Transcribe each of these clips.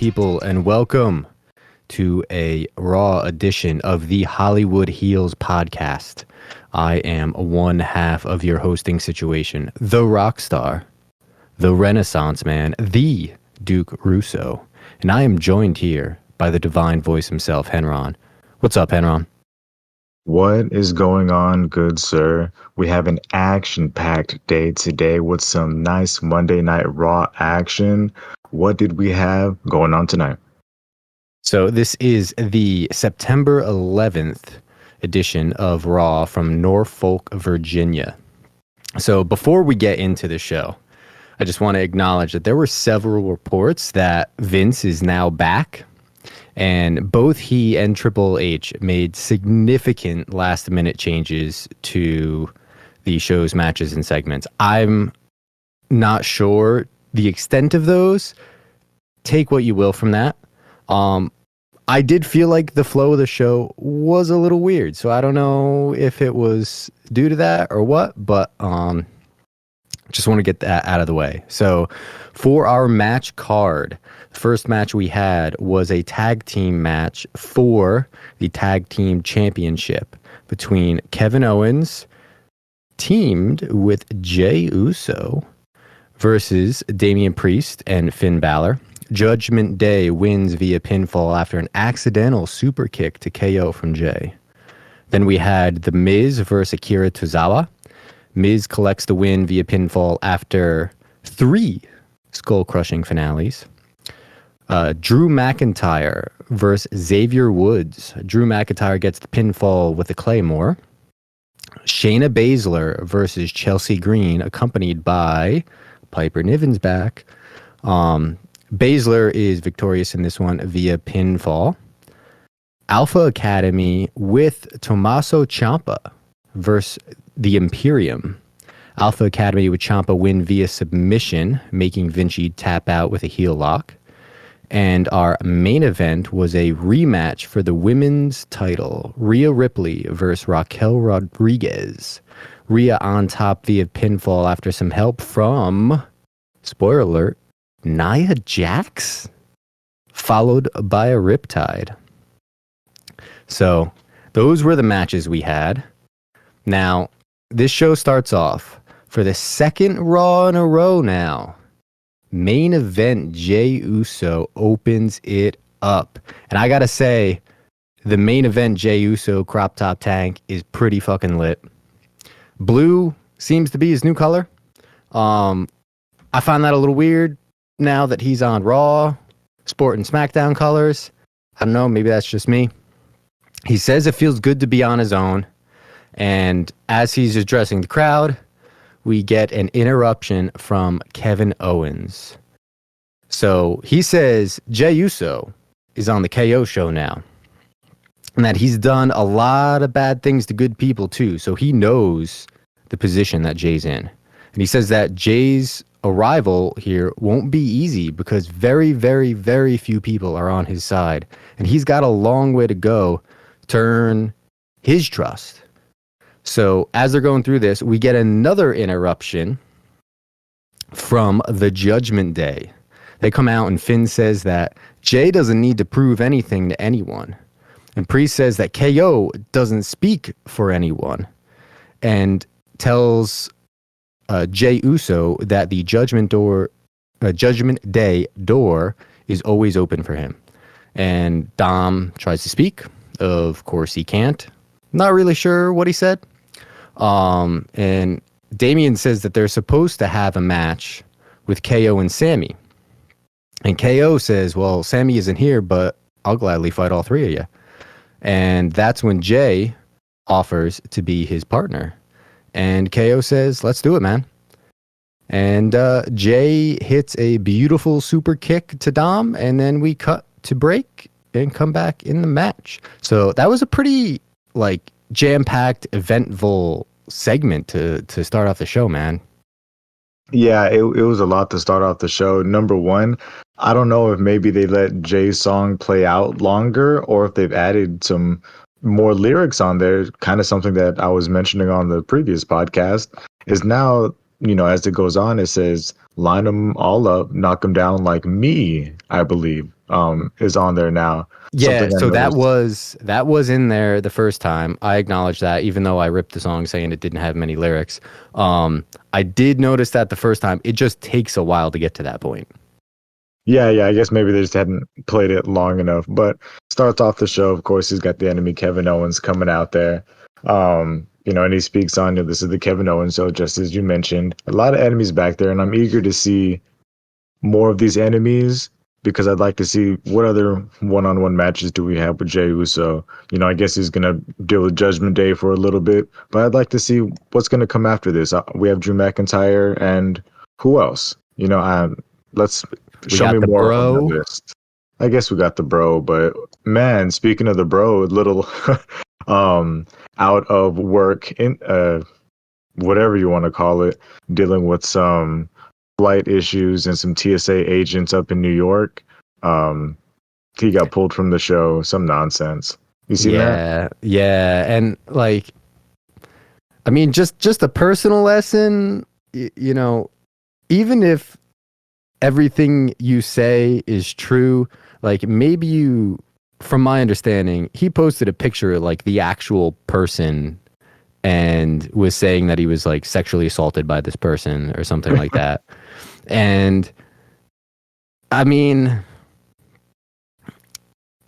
people, and welcome to a Raw edition of the Hollywood Heels podcast. I am one half of your hosting situation, the rock star, the Renaissance man, the Duke Russo, and I am joined here by the divine voice himself, Henron. What's up, Henron? What is going on, good sir? We have an action-packed day today with some nice Monday Night Raw action. What did we have going on tonight? So this is the September 11th edition of Raw from Norfolk, Virginia. So before we get into the show, I just want to acknowledge that there were several reports that Vince is now back. And both he and Triple H made significant last-minute changes to the show's matches and segments. I'm not sure the extent of those. Take what you will from that. I did feel like the flow of the show was a little weird, so I don't know if it was due to that or what, but just want to get that out of the way. So for our match card, the first match we had was a tag team match for the tag team championship between Kevin Owens teamed with Jey Uso versus Damian Priest and Finn Balor. Judgment Day wins via pinfall after an accidental super kick to KO from Jey. Then we had The Miz versus Akira Tozawa. Miz collects the win via pinfall after 3 skull-crushing finales. Drew McIntyre versus Xavier Woods. Drew McIntyre gets the pinfall with a Claymore. Shayna Baszler versus Chelsea Green, accompanied by Piper Niven's back. Baszler is victorious in this one via pinfall. Alpha Academy with Tommaso Ciampa versus the Imperium. Alpha Academy with Ciampa win via submission, making Vinci tap out with a heel lock. And our main event was a rematch for the women's title. Rhea Ripley versus Raquel Rodriguez. Rhea on top via pinfall after some help from, spoiler alert, Nia Jax, followed by a Riptide. So those were the matches we had. Now, this show starts off for the second Raw in a row now. Main event, Jey Uso opens it up. And I gotta say, the main event, Jey Uso crop top tank, is pretty fucking lit. Blue seems to be his new color. I find that a little weird now that he's on Raw, sporting SmackDown colors. I don't know, maybe that's just me. He says it feels good to be on his own. And as he's addressing the crowd, we get an interruption from Kevin Owens. So he says Jey Uso is on the KO show now. And that he's done a lot of bad things to good people too. So he knows the position that Jey's in. And he says that Jey's arrival here won't be easy because very, very, very few people are on his side. And he's got a long way to go to earn his trust. So as they're going through this, we get another interruption from the Judgment Day. They come out and Finn says that Jey doesn't need to prove anything to anyone. And Priest says that KO doesn't speak for anyone and tells Jey Uso that the Judgment Day door is always open for him. And Dom tries to speak. Of course he can't. Not really sure what he said. And Damian says that they're supposed to have a match with KO and Sammy. And KO says, well, Sammy isn't here, but I'll gladly fight all 3 of you. And that's when Jey offers to be his partner. And KO says, let's do it, man. And Jey hits a beautiful super kick to Dom, and then we cut to break and come back in the match. So that was a pretty, jam-packed, eventful segment to start off the show, man. Yeah, it was a lot to start off the show. Number one, I don't know if maybe they let Jey's song play out longer or if they've added some more lyrics on there. Kind of something that I was mentioning on the previous podcast is now as it goes on, it says line them all up, knock them down like me, I believe, is on there now. Yeah, Something I so noticed. that was in there the first time. I acknowledge that, even though I ripped the song saying it didn't have many lyrics. I did notice that the first time. It just takes a while to get to that point. Yeah, yeah, I guess maybe they just hadn't played it long enough. But starts off the show, of course, he's got the enemy Kevin Owens coming out there. And he speaks on, this is the Kevin Owens show, just as you mentioned. A lot of enemies back there, and I'm eager to see more of these enemies because I'd like to see what other one-on-one matches do we have with Jey Uso. I guess he's gonna deal with Judgment Day for a little bit, but I'd like to see what's gonna come after this. We have Drew McIntyre and who else? Let's We show got me the more on the bro. list. I guess we got the bro, but man, speaking of the bro, a little out of work in whatever you want to call it, dealing with some flight issues and some TSA agents up in New York. He got pulled from the show. Some nonsense. You seen that? Yeah, yeah, and like, I mean, just a personal lesson. Even if everything you say is true, like maybe from my understanding, he posted a picture of like the actual person and was saying that he was like sexually assaulted by this person or something like that. And I mean,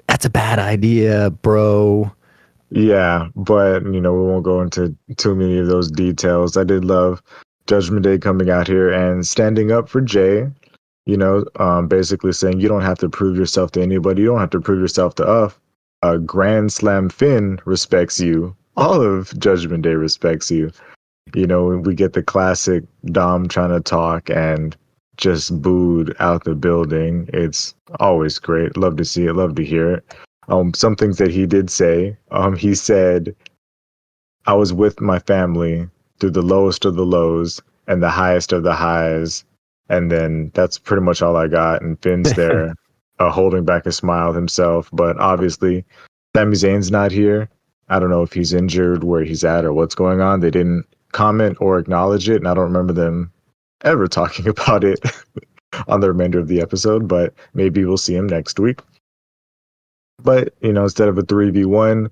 that's a bad idea, bro. Yeah, but we won't go into too many of those details. I did love Judgment Day coming out here and standing up for Jay. Basically saying you don't have to prove yourself to anybody. You don't have to prove yourself to us. Grand Slam Finn respects you. All of Judgment Day respects you. We get the classic Dom trying to talk and just booed out the building. It's always great. Love to see it. Love to hear it. Some things that he did say. He said, "I was with my family through the lowest of the lows and the highest of the highs." And then that's pretty much all I got. And Finn's there, holding back a smile himself. But obviously, Sami Zayn's not here. I don't know if he's injured, where he's at, or what's going on. They didn't comment or acknowledge it, and I don't remember them ever talking about it on the remainder of the episode. But maybe we'll see him next week. But instead of a 3v1,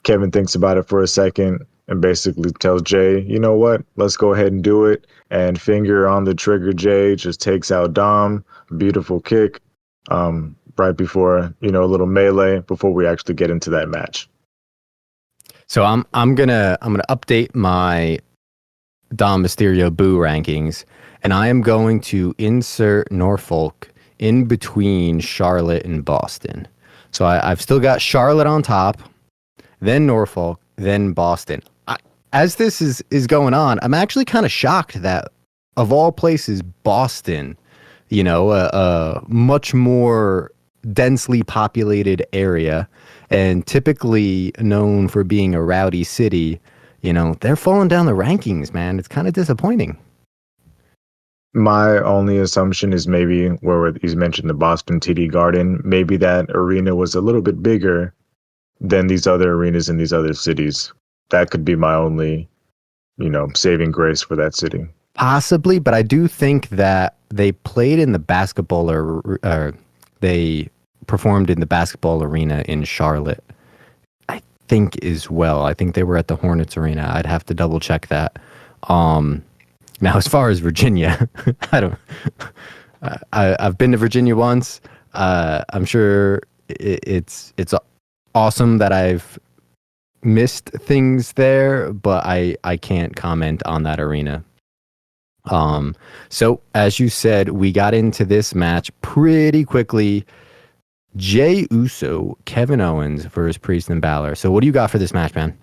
Kevin thinks about it for a second and basically tells Jay, you know what? Let's go ahead and do it. And finger on the trigger, Jay just takes out Dom. Beautiful kick. Right before, a little melee before we actually get into that match. So I'm gonna update my Dom Mysterio Boo rankings, and I am going to insert Norfolk in between Charlotte and Boston. So I've still got Charlotte on top, then Norfolk, then Boston. As this is going on, I'm actually kind of shocked that, of all places, Boston, a much more densely populated area and typically known for being a rowdy city, they're falling down the rankings, man. It's kind of disappointing. My only assumption is maybe where he's mentioned the Boston TD Garden, maybe that arena was a little bit bigger than these other arenas in these other cities. That could be my only, saving grace for that city. Possibly, but I do think that they played in the basketball or they performed in the basketball arena in Charlotte, I think, as well. I think they were at the Hornets arena. I'd have to double check that. Now, as far as Virginia, I've been to Virginia once. I'm sure it's awesome that I've missed things there, but I can't comment on that arena. So as you said, we got into this match pretty quickly. Jey Uso, Kevin Owens versus Priest and Balor. So what do you got for this match, man?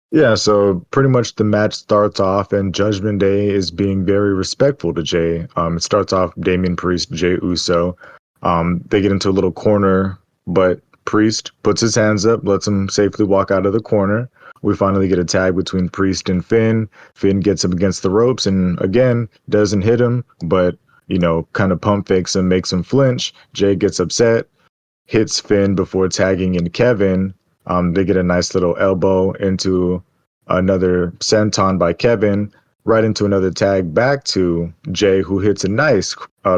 Yeah, so pretty much the match starts off, and Judgment Day is being very respectful to Jey. It starts off Damian Priest, Jey Uso. They get into a little corner, but Priest puts his hands up, lets him safely walk out of the corner. We finally get a tag between Priest and Finn. Finn gets him against the ropes and, again, doesn't hit him, but, kind of pump fakes him, makes him flinch. Jey gets upset, hits Finn before tagging in Kevin. They get a nice little elbow into another senton by Kevin. right into another tag back to Jay, who hits a nice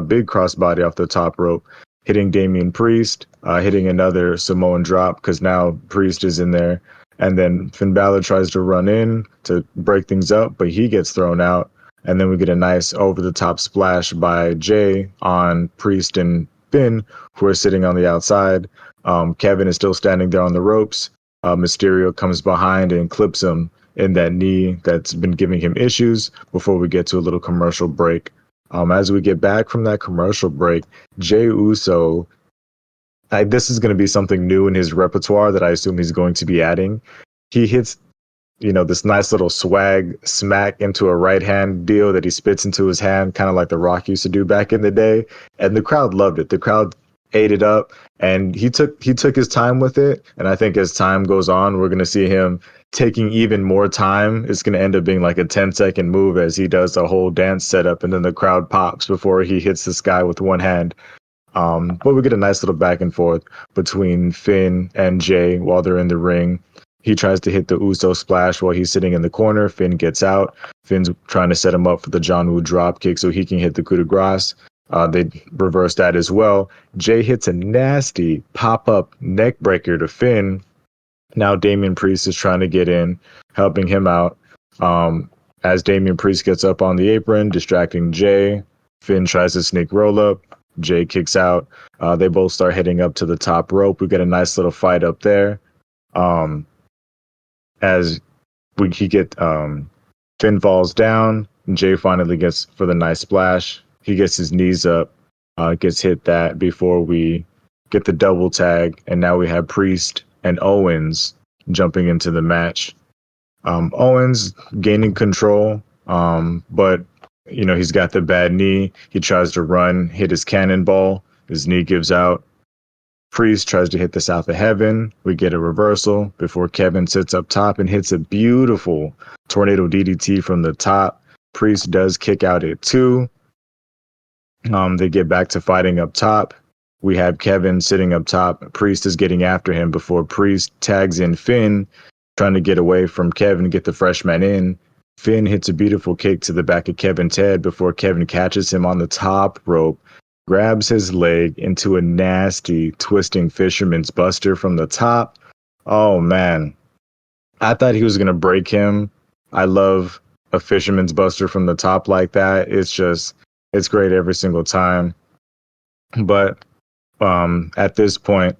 big crossbody off the top rope, hitting Damian Priest, hitting another Samoan drop because now Priest is in there. And then Finn Balor tries to run in to break things up, but he gets thrown out. And then we get a nice over-the-top splash by Jay on Priest and Finn, who are sitting on the outside. Kevin is still standing there on the ropes. Mysterio comes behind and clips him in that knee that's been giving him issues before we get to a little commercial break. As we get back from that commercial break, Jey Uso, this is going to be something new in his repertoire that I assume he's going to be adding. He hits, this nice little swag smack into a right hand deal that he spits into his hand, kind of like The Rock used to do back in the day. And the crowd loved it. The crowd ate it up, and he took his time with it. And I think as time goes on, we're going to see him taking even more time. It's going to end up being like a 10-second move as he does a whole dance setup, and then the crowd pops before he hits this guy with one hand. But we get a nice little back and forth between Finn and Jay while they're in the ring. He tries to hit the Uso splash while he's sitting in the corner. Finn gets out. Finn's trying to set him up for the John Woo drop kick so he can hit the coup de grace. They reverse that as well. Jay hits a nasty pop-up neck breaker to Finn. Now Damian Priest is trying to get in, helping him out. As Damian Priest gets up on the apron, distracting Jay, Finn tries to sneak roll up. Jay kicks out. They both start heading up to the top rope. We get a nice little fight up there. As Finn falls down, Jay finally gets for the nice splash. He gets his knees up, gets hit that before we get the double tag, and now we have Priest and Owens jumping into the match. Owens gaining control, but he's got the bad knee. He tries to run, hit his cannonball. His knee gives out. Priest tries to hit the South of Heaven. We get a reversal before Kevin sits up top and hits a beautiful tornado DDT from the top. Priest does kick out at 2. They get back to fighting up top. We have Kevin sitting up top. Priest is getting after him before Priest tags in Finn, trying to get away from Kevin, get the freshman in. Finn hits a beautiful kick to the back of Kevin's head before Kevin catches him on the top rope, grabs his leg into a nasty twisting fisherman's buster from the top. Oh, man. I thought he was going to break him. I love a fisherman's buster from the top like that. It's great every single time. But at this point,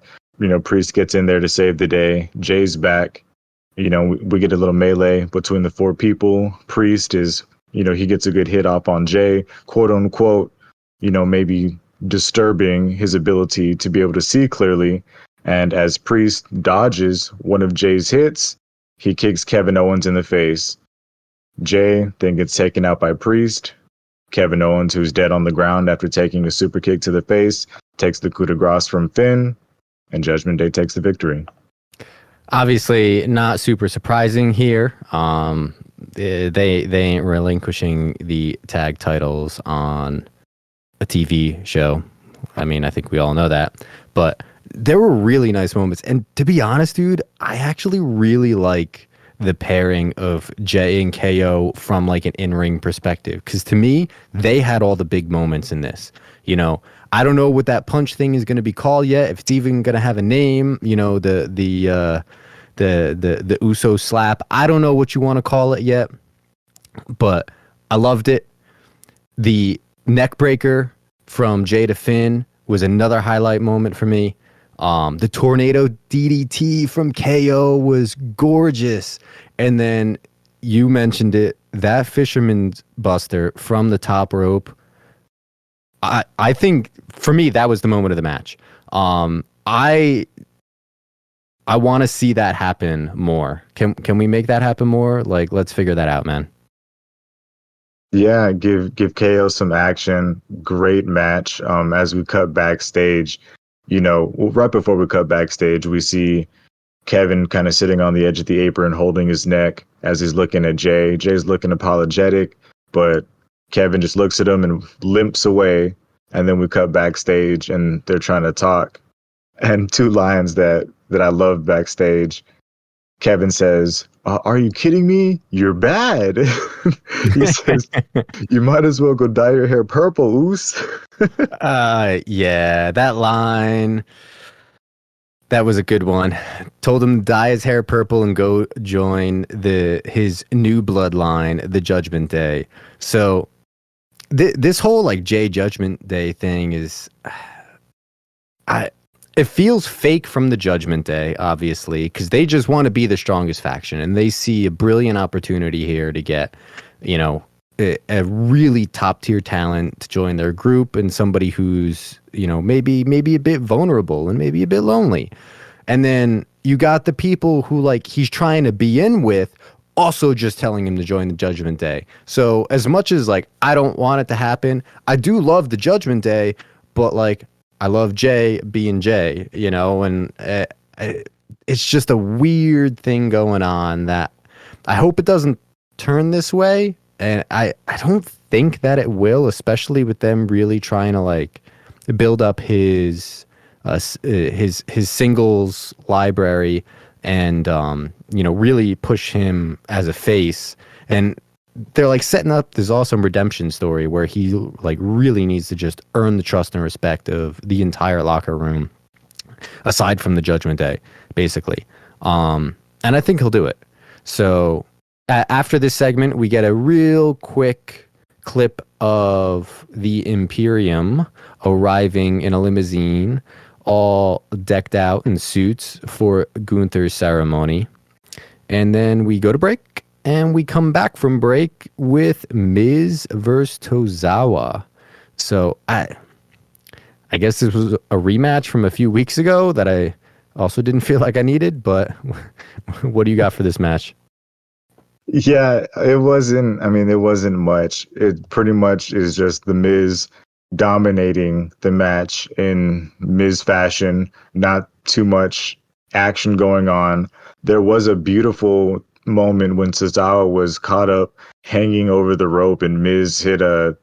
Priest gets in there to save the day. Jay's back. We get a little melee between the 4 people. Priest is, he gets a good hit off on Jay, quote unquote, maybe disturbing his ability to be able to see clearly. And as Priest dodges one of Jay's hits, he kicks Kevin Owens in the face. Jay then gets taken out by Priest. Kevin Owens, who's dead on the ground after taking a super kick to the face, takes the coup de grace from Finn, and Judgment Day takes the victory. Obviously, not super surprising here. They ain't relinquishing the tag titles on a TV show. I mean, I think we all know that. But there were really nice moments. And to be honest, dude, I actually really like the pairing of Jay and KO from like an in-ring perspective, because to me they had all the big moments in this. I don't know what that punch thing is going to be called yet, if it's even going to have a name. The Uso slap, I don't know what you want to call it yet, but I loved it. The neck breaker from Jay to Finn was another highlight moment for me. The tornado DDT from KO was gorgeous. And then you mentioned it, that fisherman's buster from the top rope. I think for me, that was the moment of the match. I want to see that happen more. Can we make that happen more? Like, let's figure that out, man. Yeah, give KO some action. Great match. As we cut backstage, right before we cut backstage, we see Kevin kind of sitting on the edge of the apron, holding his neck as he's looking at Jay. Jay's looking apologetic, but Kevin just looks at him and limps away. And then we cut backstage and they're trying to talk. And 2 lines that I love backstage. Kevin says, Are you kidding me? You're bad. He says, you might as well go dye your hair purple, Oos. Yeah, that line. That was a good one. Told him to dye his hair purple and go join his new bloodline, the Judgment Day. So this whole like Jay Judgment Day thing is, it feels fake from the Judgment Day, obviously, because they just want to be the strongest faction, and they see a brilliant opportunity here to get, a really top tier talent to join their group, and somebody who's maybe a bit vulnerable and maybe a bit lonely. And then you got the people who like he's trying to be in with also just telling him to join the Judgment Day. So as much as like I don't want it to happen, I do love the Judgment Day, but like I love Jay being Jay, and it's just a weird thing going on that I hope it doesn't turn this way. And I don't think that it will, especially with them really trying to like build up his singles library and really push him as a face. And they're like setting up this awesome redemption story where he like really needs to just earn the trust and respect of the entire locker room, aside from the Judgment Day, basically. And I think he'll do it. So after this segment, we get a real quick clip of the Imperium arriving in a limousine, all decked out in suits for Gunther's ceremony. And then we go to break, and we come back from break with Miz versus Tozawa. So I guess this was a rematch from a few weeks ago that I also didn't feel like I needed, but what do you got for this match? Yeah, it wasn't much. It pretty much is just the Miz dominating the match in Miz fashion, not too much action going on. There was a beautiful moment when Tozawa was caught up hanging over the rope and Miz hit a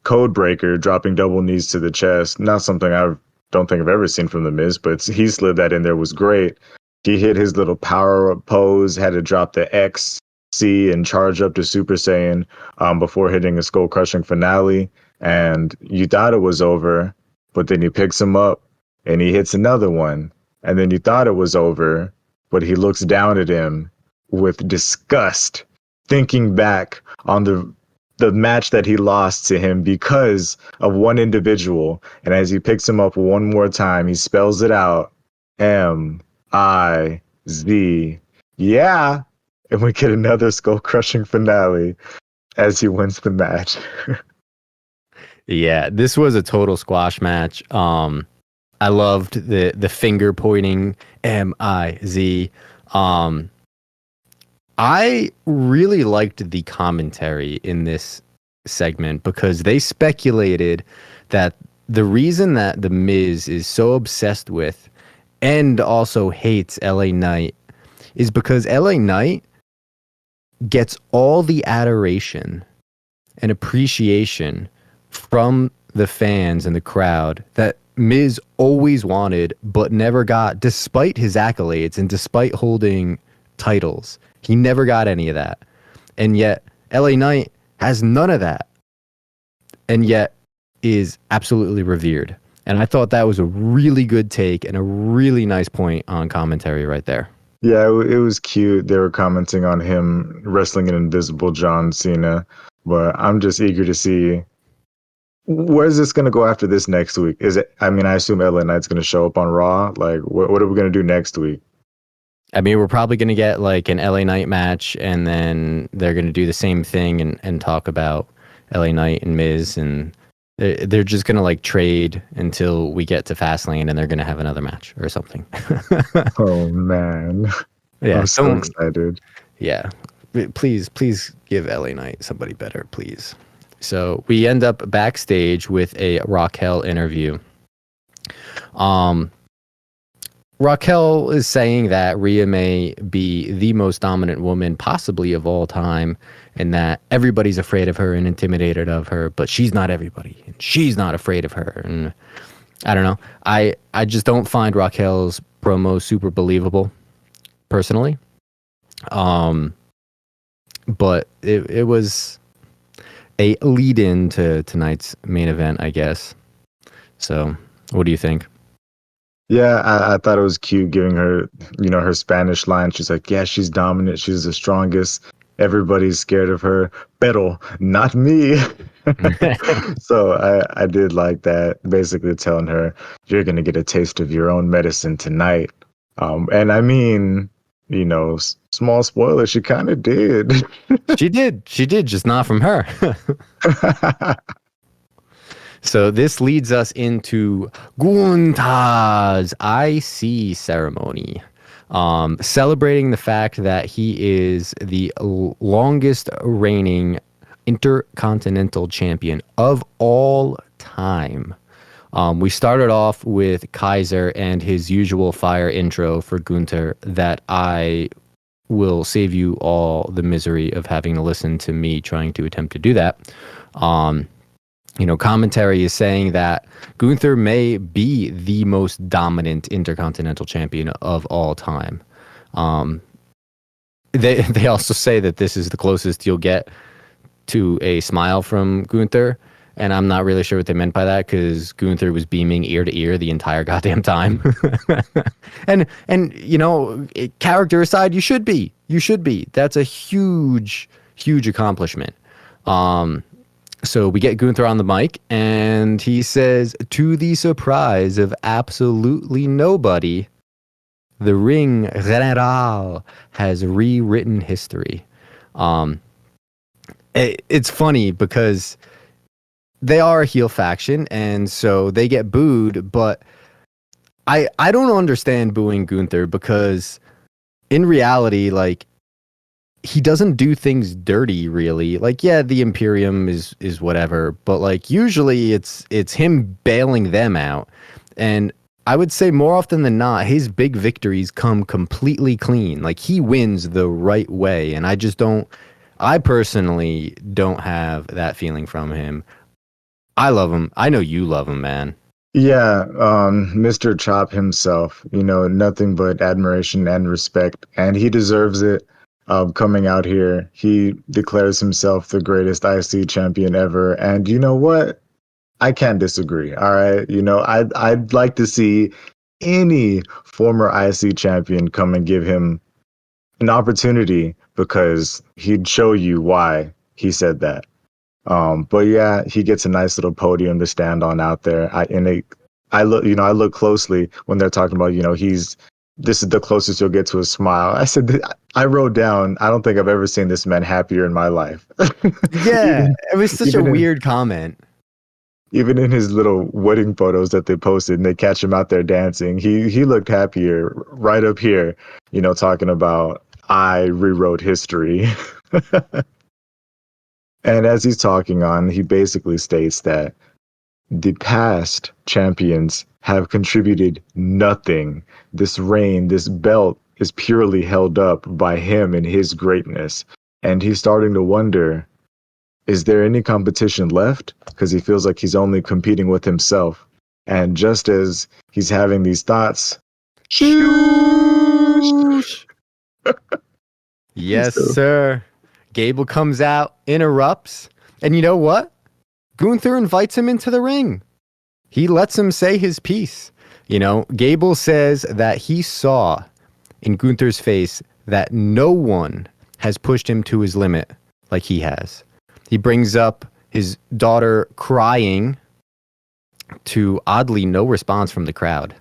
code breaker, dropping double knees to the chest. Not something I don't think I've ever seen from the Miz, but he slid that in there, was great. He hit his little power up pose, had to drop the XC and charge up to Super Saiyan before hitting a skull crushing finale. And you thought it was over, but then he picks him up and he hits another one. And then you thought it was over, but he looks down at him with disgust, thinking back on the match that he lost to him because of one individual. And as he picks him up one more time, he spells it out, M-I-Z. Yeah. And we get another skull-crushing finale as he wins the match. Yeah, this was a total squash match. I loved the finger pointing, M-I-Z. I really liked the commentary in this segment because they speculated that the reason that The Miz is so obsessed with and also hates LA Knight is because LA Knight gets all the adoration and appreciation from the fans and the crowd that Miz always wanted but never got, despite his accolades and despite holding titles. He never got any of that. And yet LA Knight has none of that and yet is absolutely revered. And I thought that was a really good take and a really nice point on commentary right there. Yeah, it was cute. They were commenting on him wrestling an invisible John Cena, but I'm just eager to see where's this going to go after this next week. I assume LA Knight's going to show up on Raw. Like, what are we going to do next week? I mean, we're probably going to get like an LA Knight match, and then they're going to do the same thing and talk about LA Knight and Miz, and they're just going to like trade until we get to Fastlane, and they're going to have another match or something. Oh, man. Yeah, I'm so excited. Yeah. Please give LA Knight somebody better, please. So we end up backstage with a Raquel interview. Raquel is saying that Rhea may be the most dominant woman possibly of all time, and that everybody's afraid of her and intimidated of her, but she's not everybody, and she's not afraid of her. And I don't know. I just don't find Raquel's promo super believable, personally. Um, but it was a lead-in to tonight's main event, I guess. So, what do you think? Yeah, I thought it was cute giving her, her Spanish line. She's like, yeah, she's dominant. She's the strongest. Everybody's scared of her. Pero not me. So I did like that, basically telling her, you're going to get a taste of your own medicine tonight. And I mean, small spoiler, she kind of did. She did, just not from her. So this leads us into Gunther's IC ceremony, celebrating the fact that he is the longest reigning intercontinental champion of all time. We started off with Kaiser and his usual fire intro for Gunther that I will save you all the misery of having to listen to me trying to attempt to do that. Commentary is saying that Gunther may be the most dominant intercontinental champion of all time. They also say that this is the closest you'll get to a smile from Gunther, and I'm not really sure what they meant by that because Gunther was beaming ear to ear the entire goddamn time. and character aside, you should be. That's a huge accomplishment. So we get Gunther on the mic, and he says, to the surprise of absolutely nobody, the Ring General has rewritten history. It's funny because they are a heel faction, and so they get booed, but I don't understand booing Gunther because in reality, like, he doesn't do things dirty, really. Like, yeah, the Imperium is whatever, but like usually it's him bailing them out. And I would say more often than not, his big victories come completely clean. Like, he wins the right way, and I personally don't have that feeling from him. I love him. I know you love him, man. Yeah, Mr. Chop himself, nothing but admiration and respect, and he deserves it. Coming out here, he declares himself the greatest IC champion ever, and you know what? I can't disagree. All right, I'd like to see any former IC champion come and give him an opportunity because he'd show you why he said that. But yeah, he gets a nice little podium to stand on out there. I look closely when they're talking about, this is the closest you'll get to a smile. I wrote down, I don't think I've ever seen this man happier in my life. Yeah, it was such a weird comment. Even in his little wedding photos that they posted and they catch him out there dancing, he looked happier right up here, talking about, I rewrote history. And as he's talking on, he basically states that the past champions have contributed nothing. This reign, this belt is purely held up by him and his greatness. And he's starting to wonder, is there any competition left? Because he feels like he's only competing with himself. And just as he's having these thoughts, Shoosh! Yes, sir. Gable comes out, interrupts, and you know what? Gunther invites him into the ring. He lets him say his piece. Gable says that he saw in Gunther's face that no one has pushed him to his limit like he has. He brings up his daughter crying to oddly no response from the crowd.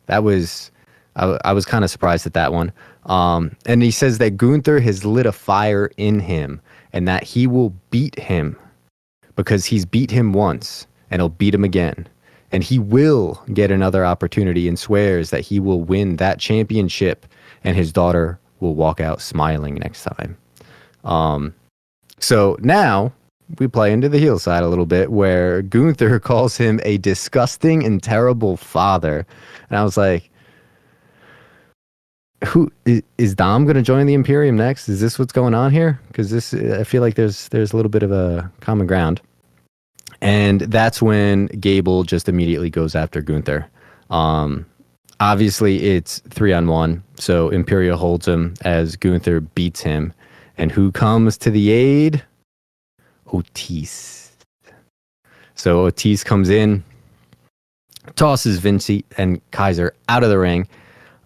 I was kind of surprised at that one. And he says that Gunther has lit a fire in him and that he will beat him because he's beat him once and he'll beat him again. And he will get another opportunity and swears that he will win that championship and his daughter will walk out smiling next time. So now we play into the heel side a little bit where Gunther calls him a disgusting and terrible father. And I was like, who is Dom going to join the Imperium next? Is this what's going on here? Because I feel like there's a little bit of a common ground. And that's when Gable just immediately goes after Gunther. Obviously, it's 3-on-1, so Imperial holds him as Gunther beats him. And who comes to the aid? Otis. So Otis comes in, tosses Vinci and Kaiser out of the ring.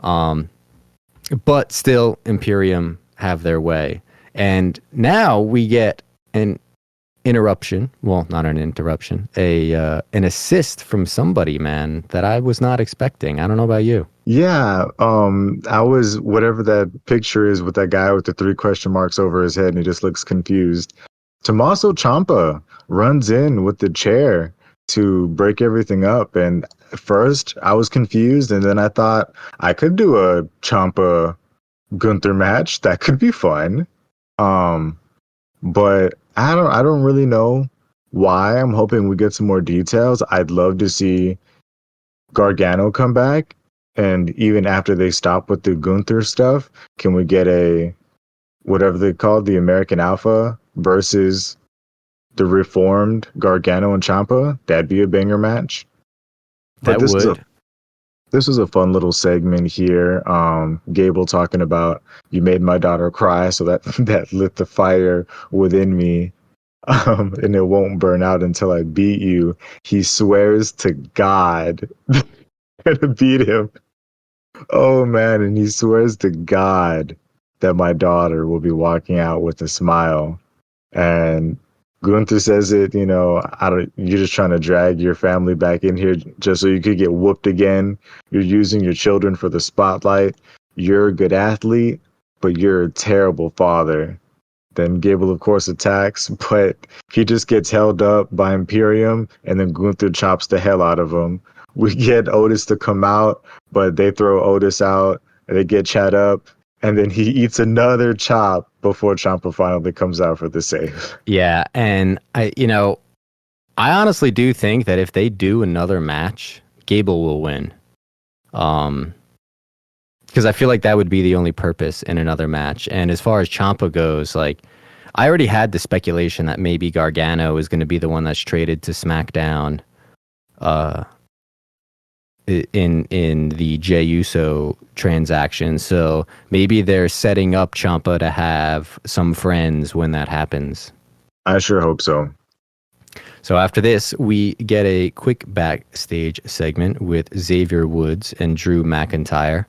But still, Imperium have their way. And now we get an interruption. Well, not an interruption. An assist from somebody, man, that I was not expecting. I don't know about you. Yeah, I was whatever that picture is with that guy with the 3 question marks over his head and he just looks confused. Tommaso Ciampa runs in with the chair to break everything up, and first I was confused, and then I thought I could do a Ciampa Gunther match. That could be fun. But I don't really know why. I'm hoping we get some more details. I'd love to see Gargano come back, and even after they stop with the Gunther stuff, can we get a whatever they call the American Alpha versus the reformed Gargano and Ciampa? That'd be a banger match. But this was a fun little segment here. Gable talking about, you made my daughter cry, so that lit the fire within me. And it won't burn out until I beat you. He swears to God to beat him. Oh man, and he swears to God that my daughter will be walking out with a smile. And Gunther says it, you're just trying to drag your family back in here just so you could get whooped again. You're using your children for the spotlight. You're a good athlete, but you're a terrible father. Then Gable, of course, attacks, but he just gets held up by Imperium, and then Gunther chops the hell out of him. We get Otis to come out, but they throw Otis out, and they get Chad up, and then he eats another chop before Ciampa finally comes out for the save. Yeah, and I honestly do think that if they do another match, Gable will win. Because I feel like that would be the only purpose in another match. And as far as Ciampa goes, like, I already had the speculation that maybe Gargano is going to be the one that's traded to SmackDown in the Jey Uso transaction. So maybe they're setting up Ciampa to have some friends when that happens. I sure hope so. So after this, we get a quick backstage segment with Xavier Woods and Drew McIntyre.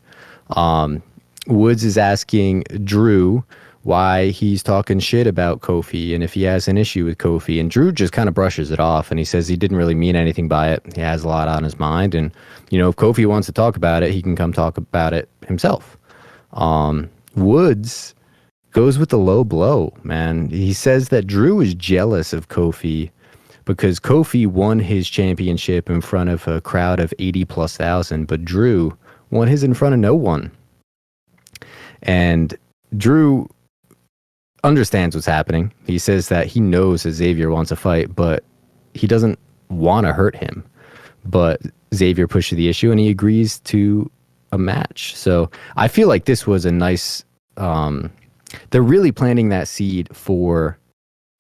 Woods is asking Drew why he's talking shit about Kofi and if he has an issue with Kofi, and Drew just kind of brushes it off and he says he didn't really mean anything by it. He has a lot on his mind, and if Kofi wants to talk about it, he can come talk about it himself. Woods goes with the low blow, man. He says that Drew is jealous of Kofi because Kofi won his championship in front of a crowd of 80,000+, but Drew won his in front of no one. And Drew understands what's happening. He says that he knows that Xavier wants a fight, but he doesn't want to hurt him. But Xavier pushes the issue and he agrees to a match. So I feel like this was a nice... they're really planting that seed for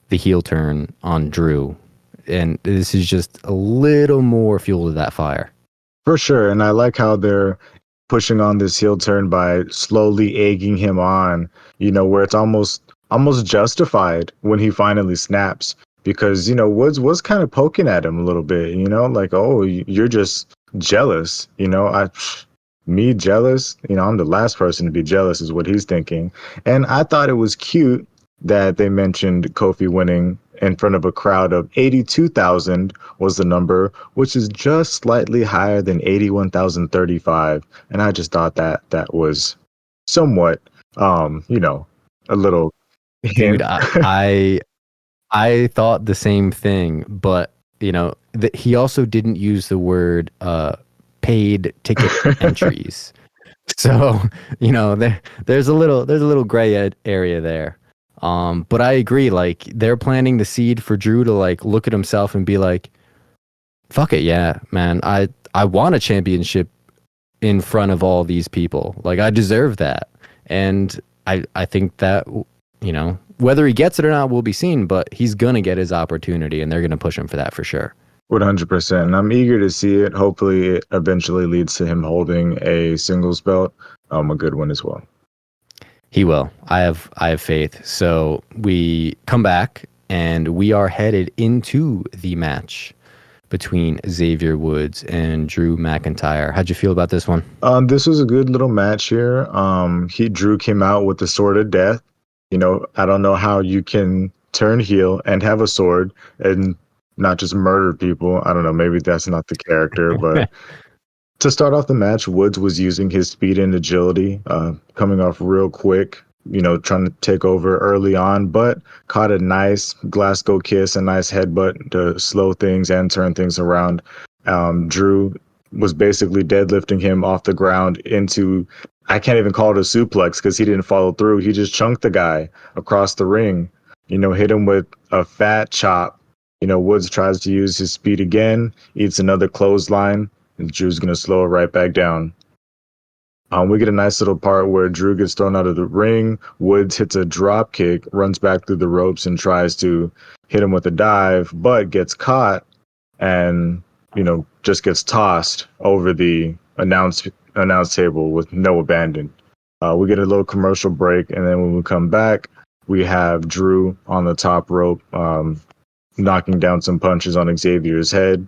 the heel turn on Drew. And this is just a little more fuel to that fire. For sure. And I like how they're pushing on this heel turn by slowly egging him on, where it's almost justified when he finally snaps, because Woods was kind of poking at him a little bit, like, oh, you're just jealous, me jealous, I'm the last person to be jealous, is what he's thinking. And I thought it was cute that they mentioned Kofi winning in front of a crowd of 82,000 was the number, which is just slightly higher than 81,035. And I just thought that was somewhat, a little hint. Dude, I thought the same thing, but he also didn't use the word paid ticket entries. So there's a little gray area there. But I agree, like, they're planting the seed for Drew to, like, look at himself and be like, fuck it, yeah, man, I want a championship in front of all these people. Like, I deserve that. And I think that, whether he gets it or not will be seen, but he's going to get his opportunity, and they're going to push him for that for sure. 100%. And I'm eager to see it. Hopefully, it eventually leads to him holding a singles belt, a good one as well. He will. I have faith. So we come back and we are headed into the match between Xavier Woods and Drew McIntyre. How'd you feel about this one? This was a good little match here. Drew came out with the sword of death. You know, I don't know how you can turn heel and have a sword and not just murder people. I don't know. Maybe that's not the character, but to start off the match, Woods was using his speed and agility, coming off real quick, you know, trying to take over early on, but caught a nice Glasgow kiss, a nice headbutt to slow things and turn things around. Drew was basically deadlifting him off the ground into, I can't even call it a suplex because he didn't follow through. He just chunked the guy across the ring, you know, hit him with a fat chop. You know, Woods tries to use his speed again, eats another clothesline, and Drew's going to slow it right back down. We get a nice little part where Drew gets thrown out of the ring. Woods hits a drop kick, runs back through the ropes, and tries to hit him with a dive, but gets caught and, you know, just gets tossed over the announce table with no abandon. We get a little commercial break, and then when we come back, we have Drew on the top rope, knocking down some punches on Xavier's head.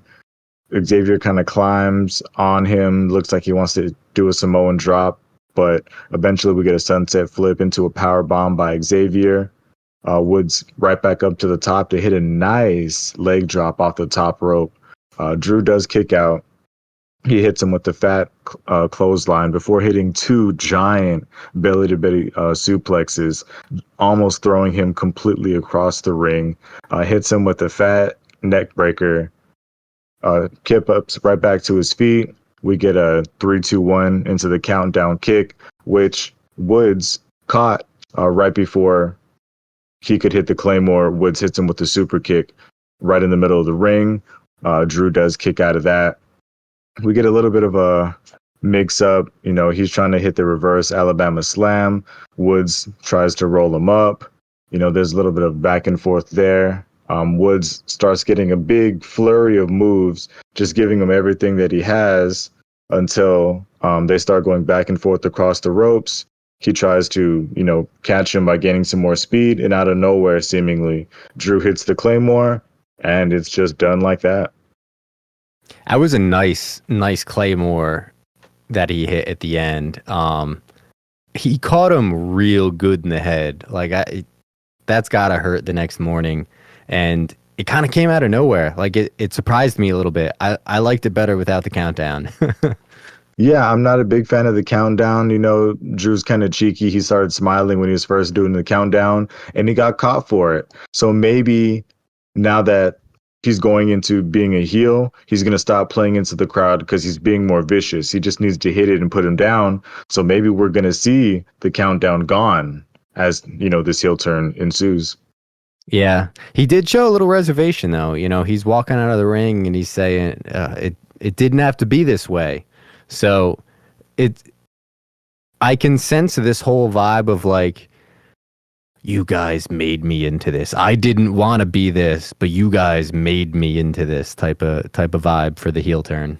Xavier kind of climbs on him, looks like he wants to do a Samoan drop, but eventually we get a sunset flip into a power bomb by Xavier. Woods right back up to the top to hit a nice leg drop off the top rope. Drew does kick out. He hits him with the fat clothesline before hitting two giant belly-to-belly suplexes, almost throwing him completely across the ring. Hits him with the fat neck breaker. Kip ups right back to his feet. We get a 3-2-1 into the countdown kick, which Woods caught right before he could hit the Claymore. Woods hits him with the super kick right in the middle of the ring. Drew does kick out of that. We get a little bit of a mix up. You know, he's trying to hit the reverse Alabama slam. Woods tries to roll him up. You know, there's a little bit of back and forth there. Woods starts getting a big flurry of moves, just giving him everything that he has until they start going back and forth across the ropes. He tries to, you know, catch him by gaining some more speed, and out of nowhere, seemingly, Drew hits the Claymore, and it's just done like that. That was a nice Claymore that he hit at the end. He caught him real good in the head. Like, that's gotta hurt the next morning. And it kind of came out of nowhere. Like, it surprised me a little bit. I liked it better without the countdown. Yeah, I'm not a big fan of the countdown. You know, Drew's kind of cheeky. He started smiling when he was first doing the countdown, and he got caught for it. So maybe now that he's going into being a heel, he's going to stop playing into the crowd because he's being more vicious. He just needs to hit it and put him down. So maybe we're going to see the countdown gone as, you know, this heel turn ensues. Yeah, he did show a little reservation, though. You know, he's walking out of the ring and he's saying it didn't have to be this way. So I can sense this whole vibe of like, you guys made me into this. I didn't want to be this, but you guys made me into this type of vibe for the heel turn.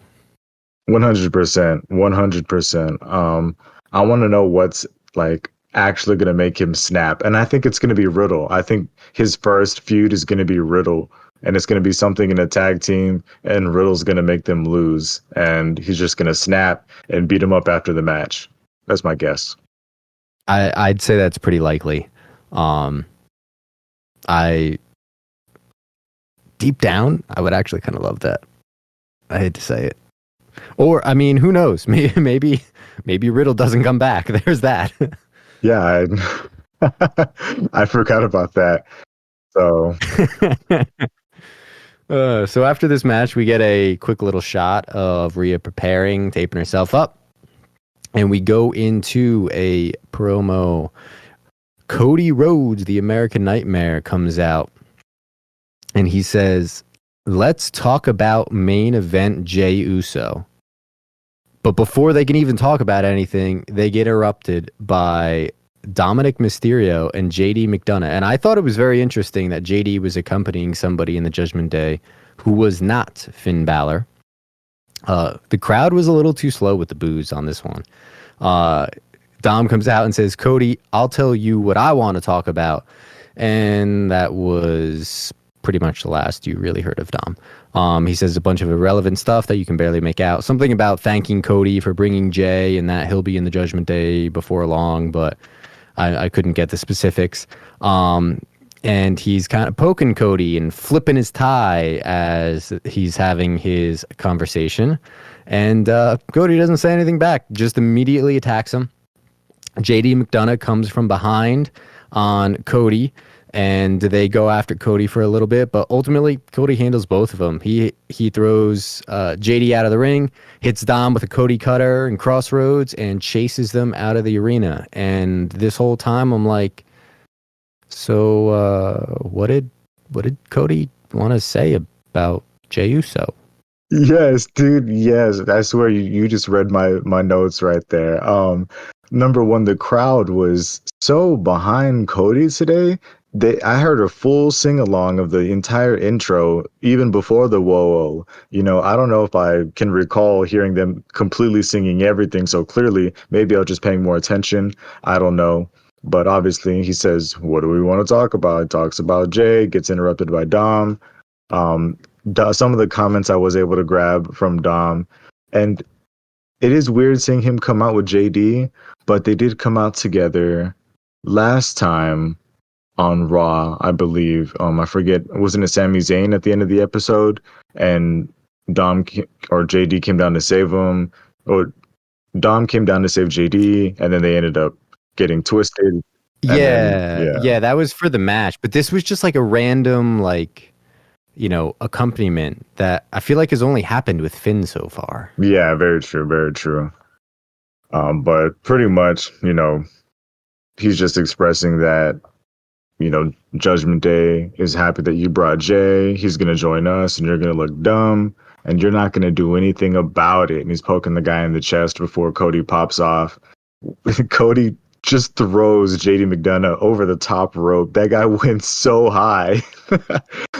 100%. 100%. I want to know what's like actually going to make him snap. And I think it's going to be Riddle. I think his first feud is going to be Riddle, and it's going to be something in a tag team, and Riddle's going to make them lose, and he's just going to snap and beat him up after the match. That's my guess. I'd say that's pretty likely. I deep down, I would actually kind of love that. I hate to say it. Or, I mean, who knows? Maybe Riddle doesn't come back. There's that. Yeah, I forgot about that. So, so after this match, we get a quick little shot of Rhea preparing, taping herself up, and we go into a promo. Cody Rhodes, the American Nightmare, comes out, and he says, "Let's talk about main event Jey Uso." But before they can even talk about anything, they get interrupted by Dominic Mysterio and JD McDonough. And I thought it was very interesting that JD was accompanying somebody in the Judgment Day who was not Finn Balor. The crowd was a little too slow with the boos on this one. Dom comes out and says, Cody, I'll tell you what I want to talk about. And that was pretty much the last you really heard of Dom. He says a bunch of irrelevant stuff that you can barely make out. Something about thanking Cody for bringing Jay and that he'll be in the Judgment Day before long, but I couldn't get the specifics. And he's kind of poking Cody and flipping his tie as he's having his conversation. And Cody doesn't say anything back, just immediately attacks him. JD McDonough comes from behind on Cody, and they go after Cody for a little bit, but ultimately Cody handles both of them. He throws JD out of the ring, hits Dom with a Cody cutter and crossroads, and chases them out of the arena. And this whole time I'm like, so what did Cody want to say about Jey Uso? Yes, dude. Yes, I swear you just read my notes right there. Number one, the crowd was so behind Cody today. I heard a full sing along of the entire intro, even before the whoa. You know, I don't know if I can recall hearing them completely singing everything so clearly. Maybe I was just paying more attention. I don't know. But obviously, he says, "What do we want to talk about?" He talks about Jay, gets interrupted by Dom. Some of the comments I was able to grab from Dom, and it is weird seeing him come out with JD, but they did come out together last time on Raw, I believe. I forget, wasn't it Sami Zayn at the end of the episode? And JD came down to save him, or Dom came down to save JD, and then they ended up getting twisted. Yeah, that was for the match, but this was just like a random, like, you know, accompaniment that I feel like has only happened with Finn so far. Yeah, very true, very true. But pretty much, you know, he's just expressing that, you know, Judgment Day is happy that you brought Jay. He's going to join us and you're going to look dumb and you're not going to do anything about it. And he's poking the guy in the chest before Cody pops off. Cody just throws JD McDonough over the top rope. That guy went so high.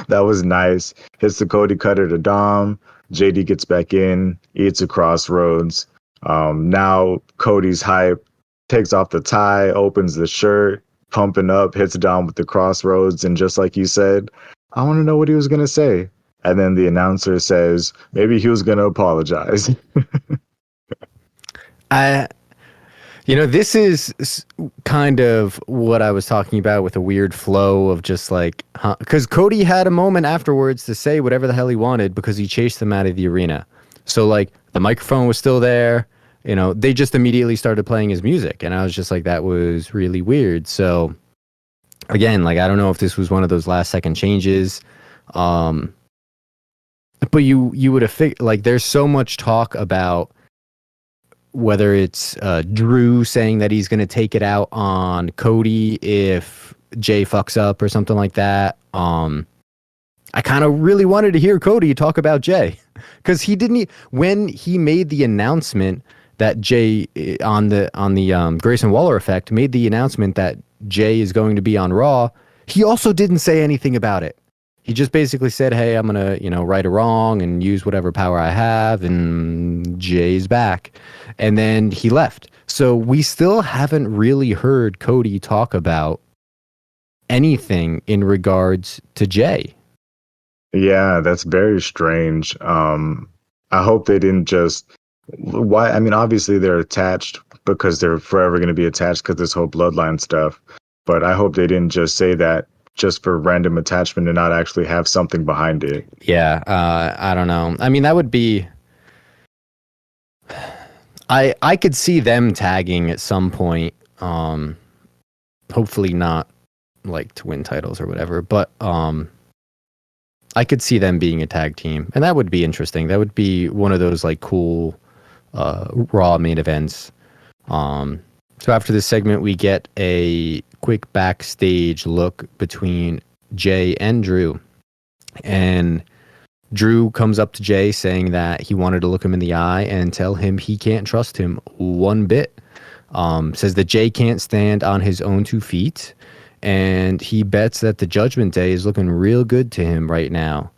That was nice. Hits the Cody cutter to Dom. JD gets back in, eats a crossroads. Now Cody's hype, takes off the tie, opens the shirt, pumping up, hits Dom with the crossroads. And just like you said, I want to know what he was going to say. And then the announcer says, maybe he was going to apologize. You know, this is kind of what I was talking about with a weird flow of just like, because Cody had a moment afterwards to say whatever the hell he wanted because he chased them out of the arena. So like the microphone was still there, you know, they just immediately started playing his music. And I was just like, that was really weird. So again, like, I don't know if this was one of those last second changes. But you would have figured, like, there's so much talk about whether it's Drew saying that he's going to take it out on Cody if Jay fucks up or something like that. I kind of really wanted to hear Cody talk about Jay because he didn't. When he made the announcement that Jay on the Grayson Waller effect made the announcement that Jay is going to be on Raw, he also didn't say anything about it. He just basically said, hey, I'm going to, you know, right a wrong and use whatever power I have, and Jay's back. And then he left. So we still haven't really heard Cody talk about anything in regards to Jay. Yeah, that's very strange. I hope they didn't just... Why? I mean, obviously they're attached because they're forever going to be attached because this whole bloodline stuff. But I hope they didn't just say that just for random attachment and not actually have something behind it. Yeah, I don't know. I mean, that would be... I could see them tagging at some point. Hopefully not like to win titles or whatever, but I could see them being a tag team, and that would be interesting. That would be one of those like cool Raw main events. So after this segment, we get a quick backstage look between Jay and Drew. And Drew comes up to Jay saying that he wanted to look him in the eye and tell him he can't trust him one bit. Says that Jay can't stand on his own 2 feet. And he bets that the Judgment Day is looking real good to him right now.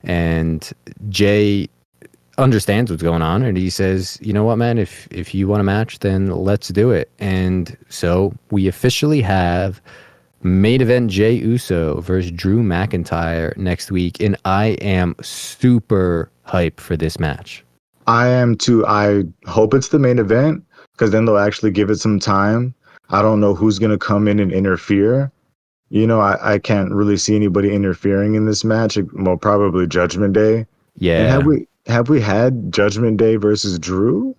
And Jay understands what's going on, and he says, "You know what, man? If you want a match, then let's do it." And so we officially have main event Jey Uso versus Drew McIntyre next week, and I am super hyped for this match. I am too. I hope it's the main event because then they'll actually give it some time. I don't know who's going to come in and interfere. I can't really see anybody interfering in this match. Well, probably Judgment Day. Yeah. And have we had Judgment Day versus Drew?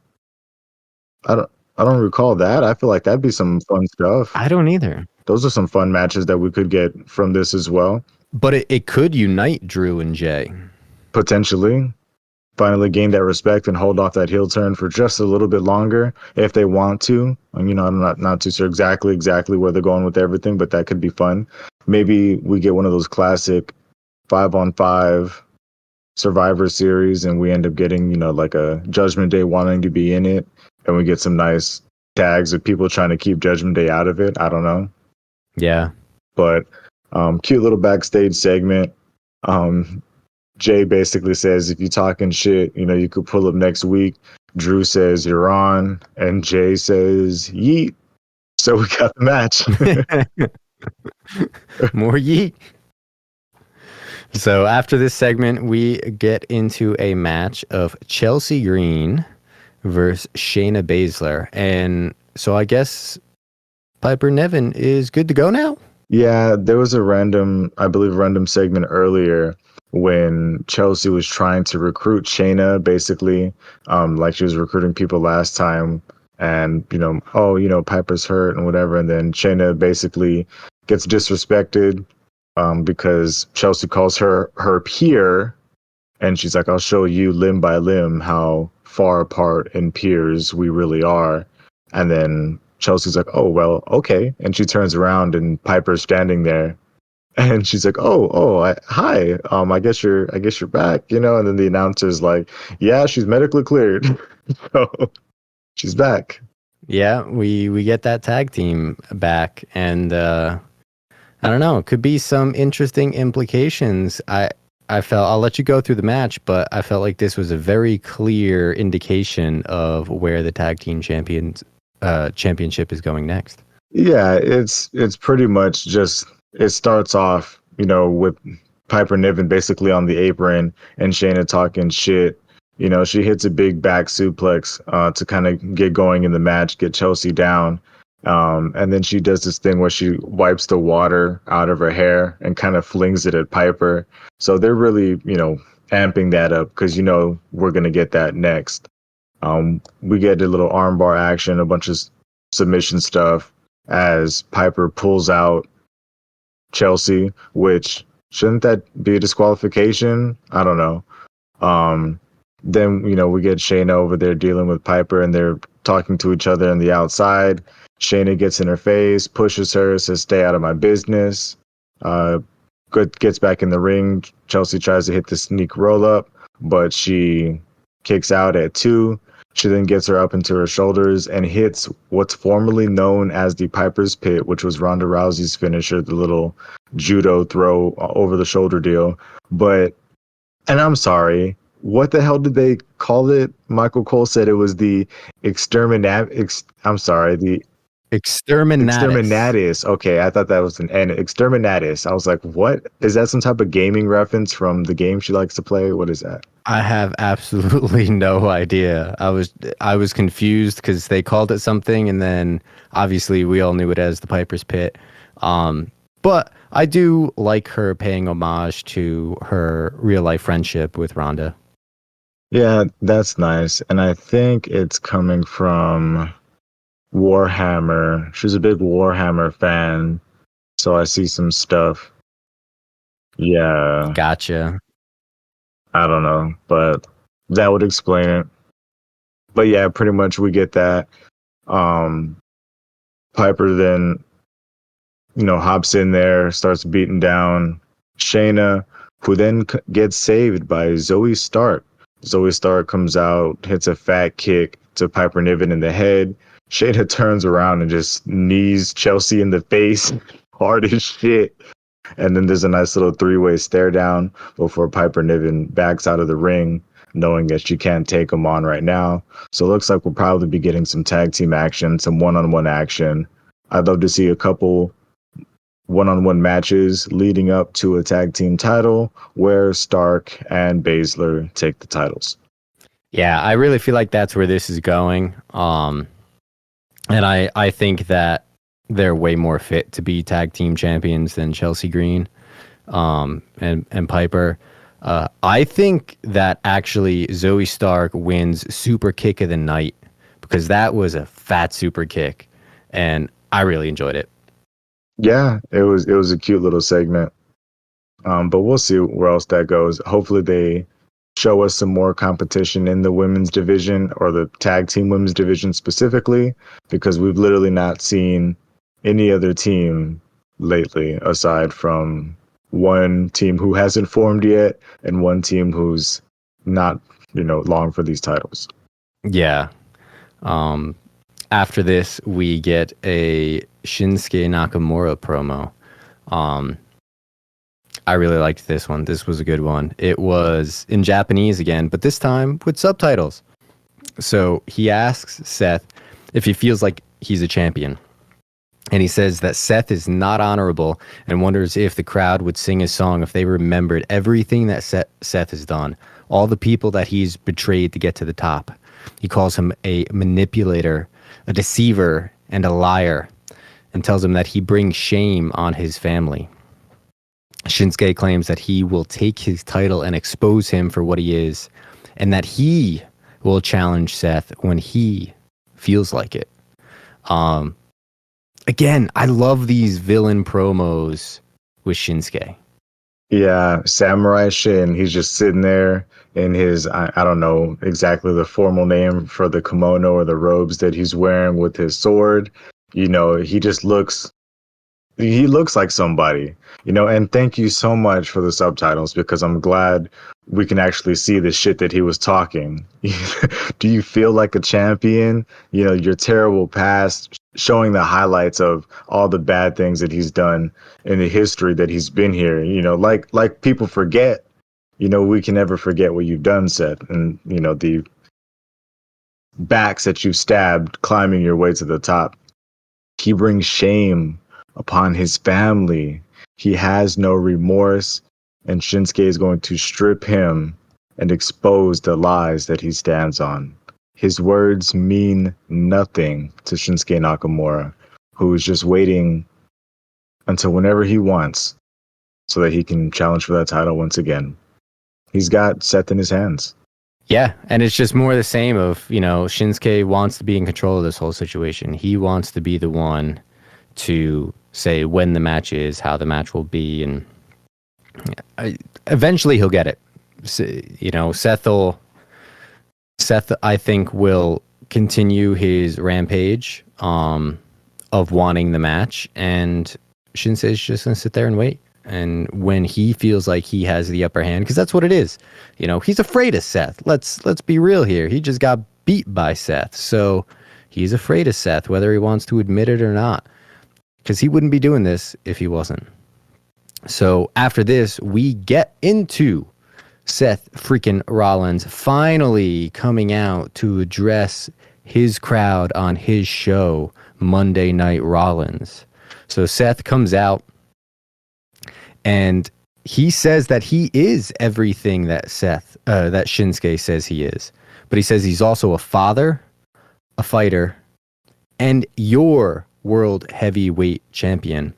I don't recall that. I feel like that'd be some fun stuff. I don't either. Those are some fun matches that we could get from this as well. But it could unite Drew and Jay. Potentially. Finally gain that respect and hold off that heel turn for just a little bit longer if they want to. And, I'm not too sure exactly where they're going with everything, but that could be fun. Maybe we get one of those classic 5-on-5 Survivor Series and we end up getting, like a Judgment Day wanting to be in it, and we get some nice tags of people trying to keep Judgment Day out of it. I don't know. Yeah. But cute little backstage segment. Jay basically says, if you talking shit, you could pull up next week. Drew says, you're on. And Jay says, yeet. So we got the match. More yeet. So after this segment, we get into a match of Chelsea Green versus Shayna Baszler. And so I guess Piper Niven is good to go now? Yeah, there was a random segment earlier when Chelsea was trying to recruit Shayna, basically, like she was recruiting people last time, and Piper's hurt and whatever, and then Shayna basically gets disrespected because Chelsea calls her peer, and she's like, I'll show you limb by limb how far apart in peers we really are. And then Chelsea's like, oh, well, okay. And she turns around and Piper's standing there. And she's like, hi. I guess you're back, And then the announcer's like, yeah, she's medically cleared. So she's back. Yeah, we get that tag team back, and I don't know, it could be some interesting implications. I felt, I'll let you go through the match, but I felt like this was a very clear indication of where the tag team championship is going next. Yeah, it's pretty much just, it starts off, with Piper Niven basically on the apron and Shayna talking shit. She hits a big back suplex to kind of get going in the match, get Chelsea down. And then she does this thing where she wipes the water out of her hair and kind of flings it at Piper. So they're really, amping that up because, we're going to get that next. We get a little armbar action, a bunch of submission stuff as Piper pulls out Chelsea, which shouldn't that be a disqualification? I don't know. Then, we get Shayna over there dealing with Piper and they're talking to each other on the outside. Shayna gets in her face, pushes her, says, stay out of my business. Gets back in the ring. Chelsea tries to hit the sneak roll up, but she kicks out at 2. She then gets her up into her shoulders and hits what's formerly known as the Piper's Pit, which was Ronda Rousey's finisher, the little judo throw over the shoulder deal. And I'm sorry, what the hell did they call it? Michael Cole said it was the Exterminatus. Okay, I thought that was an Exterminatus. I was like, what? Is that some type of gaming reference from the game she likes to play? What is that? I have absolutely no idea. I was confused because they called it something, and then obviously we all knew it as the Piper's Pit. But I do like her paying homage to her real life friendship with Ronda. Yeah, that's nice. And I think it's coming from Warhammer. She's a big Warhammer fan, so I see some stuff. Yeah. Gotcha. I don't know, but that would explain it. But yeah, pretty much we get that. Piper then, hops in there, starts beating down Shayna, who then gets saved by Zoe Stark. Zoe Stark comes out, hits a fat kick to Piper Niven in the head. Shayna turns around and just knees Chelsea in the face hard as shit. And then there's a nice little three-way stare down before Piper Niven backs out of the ring, knowing that she can't take him on right now. So it looks like we'll probably be getting some tag team action, some one-on-one action. I'd love to see a couple one-on-one matches leading up to a tag team title where Stark and Baszler take the titles. Yeah, I really feel like that's where this is going. And I think that they're way more fit to be tag team champions than Chelsea Green and Piper. I think that actually Zoe Stark wins Super Kick of the Night because that was a fat super kick, and I really enjoyed it. Yeah, it was a cute little segment. But we'll see where else that goes. Hopefully they show us some more competition in the women's division or the tag team women's division specifically, because we've literally not seen any other team lately aside from one team who hasn't formed yet and one team who's not, long for these titles. Yeah. After this, we get a Shinsuke Nakamura promo. I really liked this one. This was a good one. It was in Japanese again, but this time with subtitles. So he asks Seth if he feels like he's a champion. And he says that Seth is not honorable and wonders if the crowd would sing his song if they remembered everything that Seth has done, all the people that he's betrayed to get to the top. He calls him a manipulator, a deceiver, and a liar, and tells him that he brings shame on his family. Shinsuke claims that he will take his title and expose him for what he is, and that he will challenge Seth when he feels like it. Again, I love these villain promos with Shinsuke. Yeah, Samurai Shin. He's just sitting there in his, I don't know exactly the formal name for the kimono or the robes that he's wearing with his sword. He just looks like somebody, and thank you so much for the subtitles because I'm glad we can actually see the shit that he was talking. Do you feel like a champion? Your terrible past, showing the highlights of all the bad things that he's done in the history that he's been here. Like people forget, we can never forget what you've done, Seth. And, the backs that you've stabbed climbing your way to the top. He brings shame upon his family. He has no remorse, and Shinsuke is going to strip him and expose the lies that he stands on. His words mean nothing to Shinsuke Nakamura, who is just waiting until whenever he wants so that he can challenge for that title once again. He's got Seth in his hands. Yeah, and it's just more the same of, Shinsuke wants to be in control of this whole situation. He wants to be the one to say when the match is, how the match will be, and eventually he'll get it. Seth, I think, will continue his rampage of wanting the match, and Shinsuke's just going to sit there and wait. And when he feels like he has the upper hand, because that's what it is, he's afraid of Seth. Let's be real here. He just got beat by Seth, so he's afraid of Seth, whether he wants to admit it or not, because he wouldn't be doing this if he wasn't. So after this, we get into Seth freaking Rollins finally coming out to address his crowd on his show, Monday Night Rollins. So Seth comes out and he says that he is everything that that Shinsuke says he is. But he says he's also a father, a fighter, and your world heavyweight champion.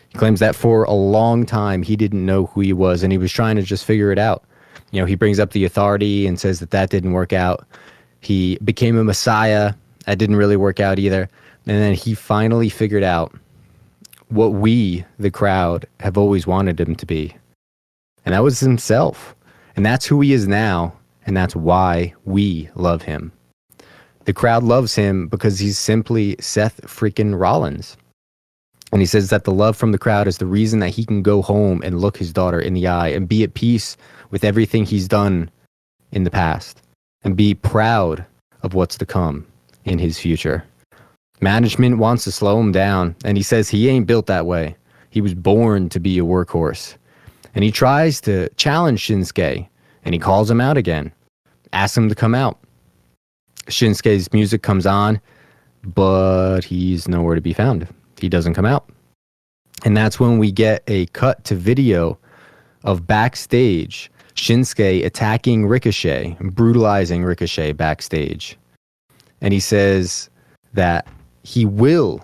He claims that for a long time he didn't know who he was and he was trying to just figure it out. He brings up the Authority and says that didn't work out. He became a messiah. That didn't really work out either. And then he finally figured out what we, the crowd, have always wanted him to be. And that was himself. And that's who he is now. And that's why we love him. The crowd loves him because he's simply Seth freaking Rollins. And he says that the love from the crowd is the reason that he can go home and look his daughter in the eye and be at peace with everything he's done in the past and be proud of what's to come in his future. Management wants to slow him down, and he says he ain't built that way. He was born to be a workhorse. And he tries to challenge Shinsuke, and he calls him out again, asks him to come out. Shinsuke's music comes on, but he's nowhere to be found. He doesn't come out. And that's when we get a cut to video of backstage, Shinsuke attacking Ricochet, brutalizing Ricochet backstage. And he says that he will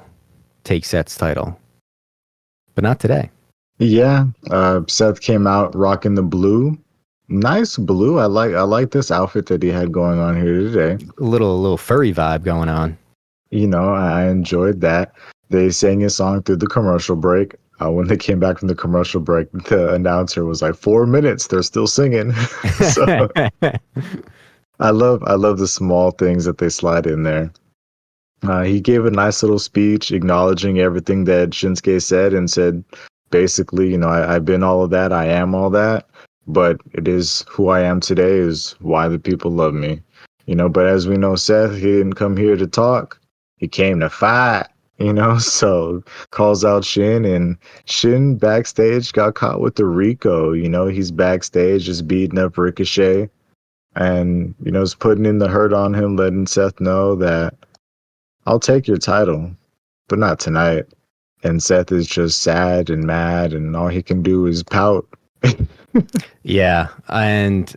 take Seth's title, but not today. Yeah, Seth came out rocking the blue. Nice blue. I like this outfit that he had going on here today. A little furry vibe going on. You know, I enjoyed that. They sang a song through the commercial break. When they came back from the commercial break, the announcer was like, 4 minutes, they're still singing. So I love the small things that they slide in there. He gave a nice little speech acknowledging everything that Shinsuke said and said, basically, you know, I've been all of that. I am all that. But it is who I am today is why the people love me. You know, but as we know, Seth, he didn't come here to talk. He came to fight. You know, so calls out Shin, and Shin backstage got caught with the Rico. You know, he's backstage just beating up Ricochet and, you know, is putting in the hurt on him, letting Seth know that I'll take your title, but not tonight. And Seth is just sad and mad, and all he can do is pout. Yeah, and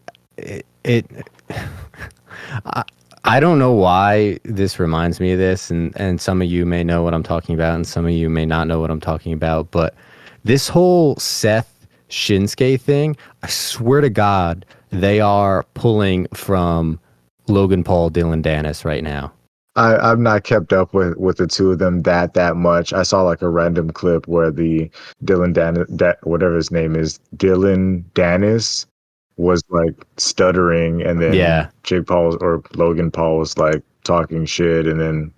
I don't know why this reminds me of this, and some of you may know what I'm talking about, and some of you may not know what I'm talking about, but this whole Seth Shinsuke thing, I swear to God, they are pulling from Logan Paul, Dylan Dennis right now. I've not kept up with the two of them that much. I saw like a random clip where the Dylan Dennis, whatever his name is, Dylan Dennis, was like stuttering, and then Jake Paul or Logan Paul was like talking shit, and then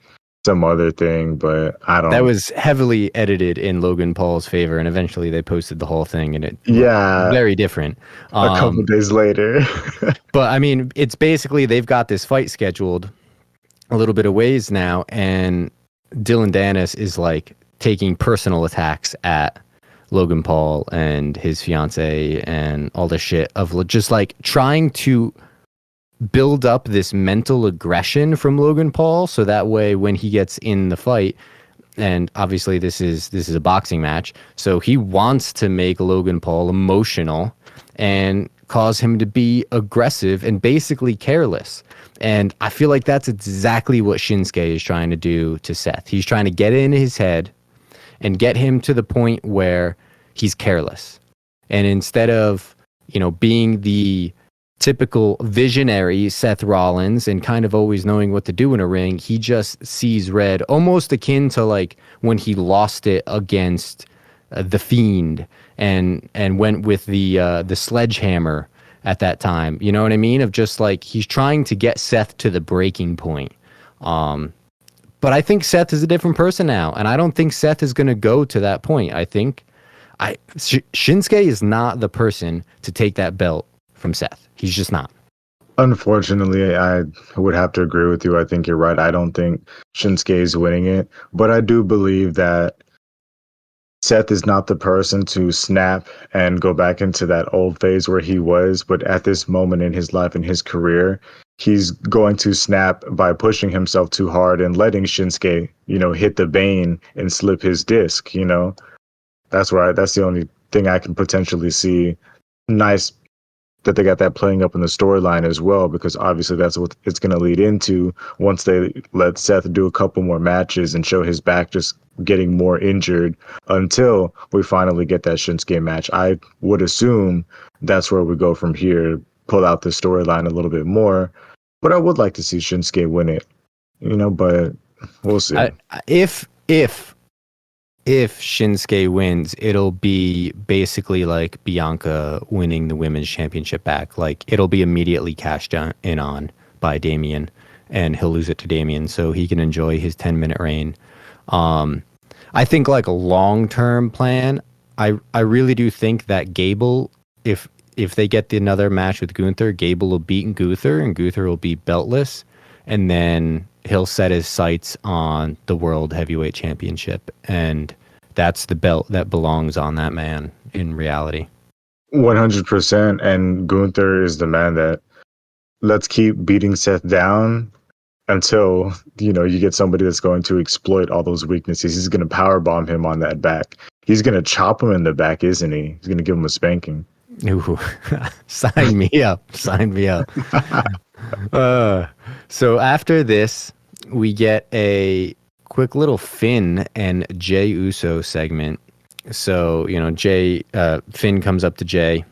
some other thing, but I don't. That was heavily edited in Logan Paul's favor, and eventually they posted the whole thing, and it very different. A couple days later. But I mean, it's basically they've got this fight scheduled a little bit of ways now, and Dylan Dennis is like taking personal attacks at Logan Paul and his fiance and all this shit of just like trying to build up this mental aggression from Logan Paul, so that way when he gets in the fight, and obviously this is a boxing match, so he wants to make Logan Paul emotional and cause him to be aggressive and basically careless. And I feel like that's exactly what Shinsuke is trying to do to Seth. He's trying to get in his head and get him to the point where he's careless. And instead of, you know, being the typical visionary Seth Rollins and kind of always knowing what to do in a ring, he just sees red, almost akin to like when he lost it against The Fiend and went with the sledgehammer at that time. You know what I mean? Of just like he's trying to get Seth to the breaking point. But I think Seth is a different person now, and I don't think Seth is going to go to that point. I think Shinsuke is not the person to take that belt from Seth. He's just not. Unfortunately, I would have to agree with you. I think you're right. I don't think Shinsuke is winning it, but I do believe that Seth is not the person to snap and go back into that old phase where he was. But at this moment in his life and his career, he's going to snap by pushing himself too hard and letting Shinsuke, you know, hit the vein and slip his disc. You know, that's the only thing I can potentially see. Nice that they got that playing up in the storyline as well, because obviously that's what it's going to lead into once they let Seth do a couple more matches and show his back just getting more injured until we finally get that Shinsuke match. I would assume that's where we go from here, pull out the storyline a little bit more, but I would like to see Shinsuke win it, you know, but we'll see. If Shinsuke wins, it'll be basically like Bianca winning the women's championship back. Like it'll be immediately cashed in on by Damian, and he'll lose it to Damian so he can enjoy his 10-minute reign. I think like a long-term plan, I really do think that Gable, if they get another match with Gunther, Gable will beat Gunther and Gunther will be beltless, and then he'll set his sights on the World Heavyweight Championship and that's the belt that belongs on that man in reality. 100%. And Gunther is the man that let's keep beating Seth down until, you get somebody that's going to exploit all those weaknesses. He's going to powerbomb him on that back. He's going to chop him in the back, isn't he? He's going to give him a spanking. Ooh, sign me up. Sign me up. So after this, we get a quick little Finn and Jey Uso segment. So, Finn comes up to Jey.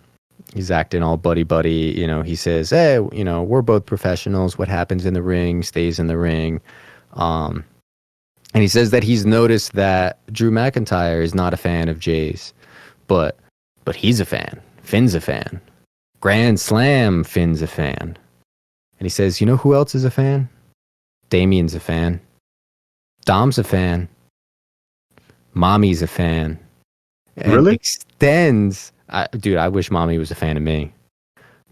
He's acting all buddy-buddy. He says, hey, we're both professionals. What happens in the ring stays in the ring. And he says that he's noticed that Drew McIntyre is not a fan of Jey's, but he's a fan. Finn's a fan. Grand Slam, Finn's a fan. And he says, you know who else is a fan? Damien's a fan. Dom's a fan. Mommy's a fan. And really? Extends... dude, I wish Mommy was a fan of me.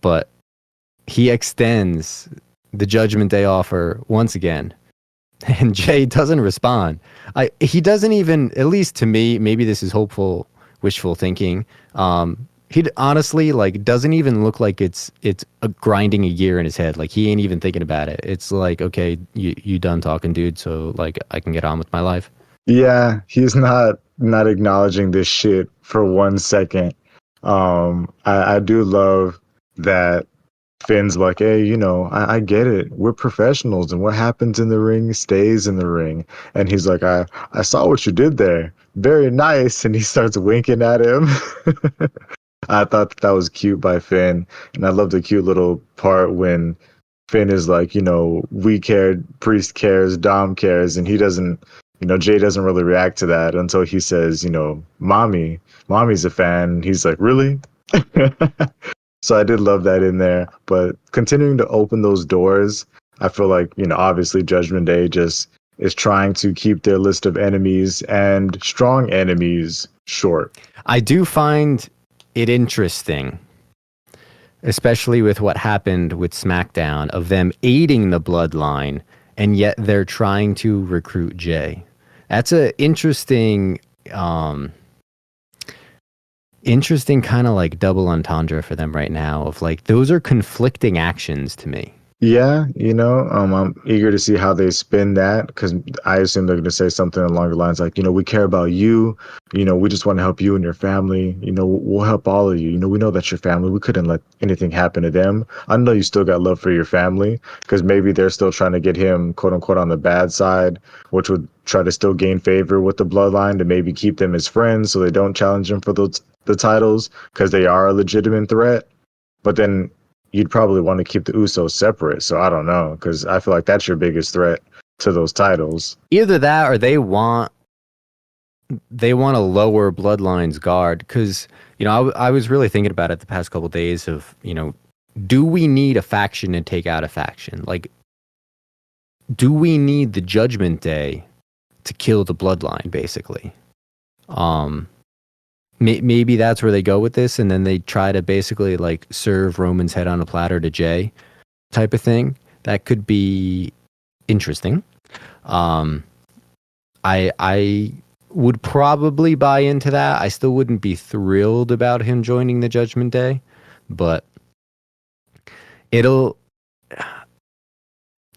But he extends the Judgment Day offer once again. And Jey doesn't respond. He doesn't even, at least to me, maybe this is hopeful, wishful thinking. He honestly doesn't even look like it's grinding a gear in his head. Like he ain't even thinking about it. It's like, okay, you done talking, dude. So I can get on with my life. Yeah, he's not acknowledging this shit for 1 second. I do love that Finn's like, hey, I get it. We're professionals, and what happens in the ring stays in the ring. And he's like, I saw what you did there. Very nice. And he starts winking at him. I thought that was cute by Finn. And I love the cute little part when Finn is like, we cared, Priest cares, Dom cares. And he doesn't, Jey doesn't really react to that until he says, Mommy's a fan. He's like, really? So I did love that in there. But continuing to open those doors, I feel like, obviously Judgment Day just is trying to keep their list of enemies and strong enemies short. I do find it interesting, especially with what happened with SmackDown, of them aiding the Bloodline, and yet they're trying to recruit Jey. That's a interesting kind of double entendre for them right now of those are conflicting actions to me. Yeah, I'm eager to see how they spin that, because I assume they're going to say something along the lines like, we care about you, we just want to help you and your family, we'll help all of you, we know that's your family, we couldn't let anything happen to them. I know you still got love for your family, because maybe they're still trying to get him, quote unquote, on the bad side, which would try to still gain favor with the Bloodline to maybe keep them as friends so they don't challenge him for the titles, because they are a legitimate threat. But then you'd probably want to keep the Usos separate. So I don't know, because I feel like that's your biggest threat to those titles. Either that, or they want to lower Bloodline's guard. Because, I was really thinking about it the past couple of days of, do we need a faction to take out a faction? Do we need the Judgment Day to kill the Bloodline, basically? Maybe that's where they go with this, and then they try to basically serve Roman's head on a platter to Jey type of thing. That could be interesting. I would probably buy into that. I still wouldn't be thrilled about him joining the Judgment Day, but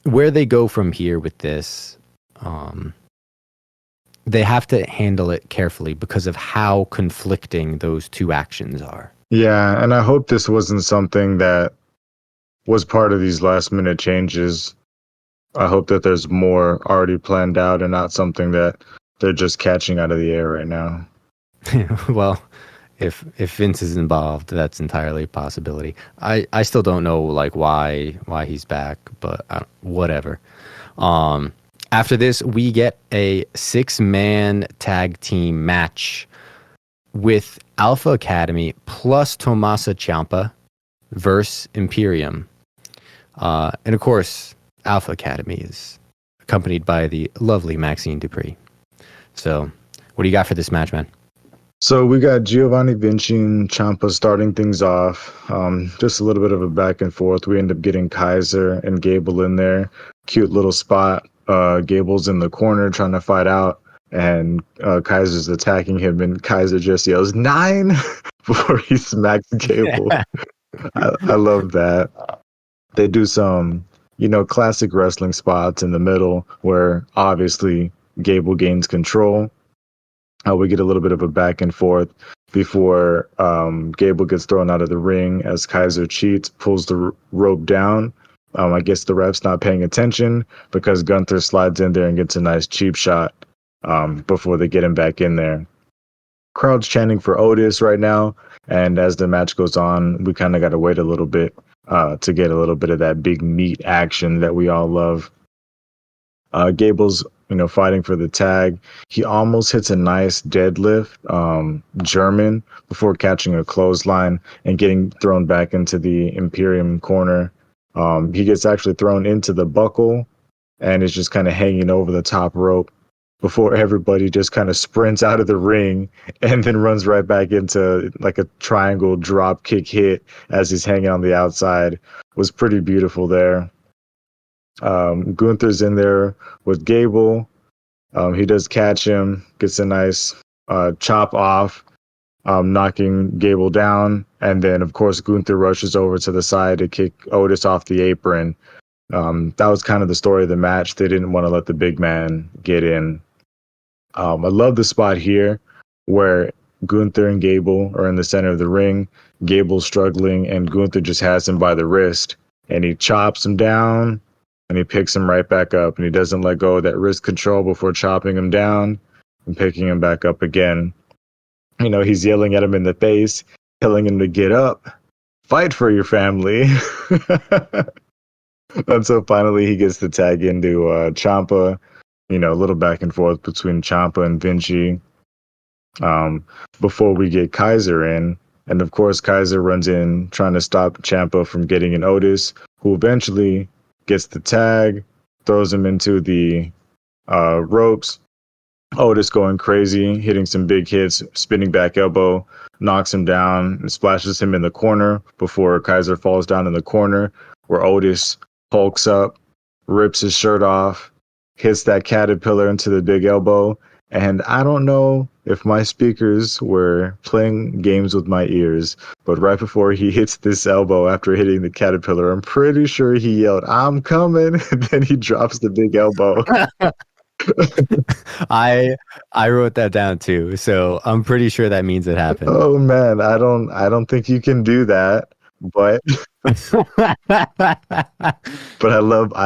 where they go from here with this, they have to handle it carefully because of how conflicting those two actions are. Yeah, and I hope this wasn't something that was part of these last minute changes. I hope that there's more already planned out and not something that they're just catching out of the air right now. Well, if Vince is involved, that's entirely a possibility. I still don't know why he's back, but whatever. After this, we get a 6-man tag team match with Alpha Academy plus Tommaso Ciampa versus Imperium. And of course, Alpha Academy is accompanied by the lovely Maxine Dupree. So, what do you got for this match, man? So we got Giovanni Vinci and Ciampa starting things off. Just a little bit of a back and forth. We end up getting Kaiser and Gable in there. Cute little spot. Gable's in the corner trying to fight out, and Kaiser's attacking him, and Kaiser just yells 9 before he smacks Gable. I love that. They do some, classic wrestling spots in the middle where obviously Gable gains control. We get a little bit of a back and forth before Gable gets thrown out of the ring as Kaiser cheats, pulls the rope down. I guess the ref's not paying attention because Gunther slides in there and gets a nice cheap shot before they get him back in there. Crowd's chanting for Otis right now, and as the match goes on, we kind of got to wait a little bit to get a little bit of that big meat action that we all love. Gable's, fighting for the tag. He almost hits a nice deadlift German before catching a clothesline and getting thrown back into the Imperium corner. He gets actually thrown into the buckle and is just kind of hanging over the top rope before everybody just kind of sprints out of the ring and then runs right back into like a triangle drop kick hit as he's hanging on the outside. Was pretty beautiful there. Gunther's in there with Gable. He does catch him, gets a nice chop off, knocking Gable down. And then, of course, Gunther rushes over to the side to kick Otis off the apron. That was kind of the story of the match. They didn't want to let the big man get in. I love the spot here where Gunther and Gable are in the center of the ring. Gable's struggling, and Gunther just has him by the wrist. And he chops him down, and he picks him right back up. And he doesn't let go of that wrist control before chopping him down and picking him back up again. He's yelling at him in the face, telling him to get up, fight for your family. And so finally he gets the tag into Ciampa. A little back and forth between Ciampa and Vinci before we get Kaiser in. And of course, Kaiser runs in trying to stop Ciampa from getting an Otis, who eventually gets the tag, throws him into the ropes. Otis going crazy, hitting some big hits, spinning back elbow, knocks him down, and splashes him in the corner before Kaiser falls down in the corner, where Otis hulks up, rips his shirt off, hits that caterpillar into the big elbow. And I don't know if my speakers were playing games with my ears, but right before he hits this elbow after hitting the caterpillar, I'm pretty sure he yelled, "I'm coming," and then he drops the big elbow. I wrote that down too, so I'm pretty sure that means it happened. Oh man, I don't think you can do that, but but I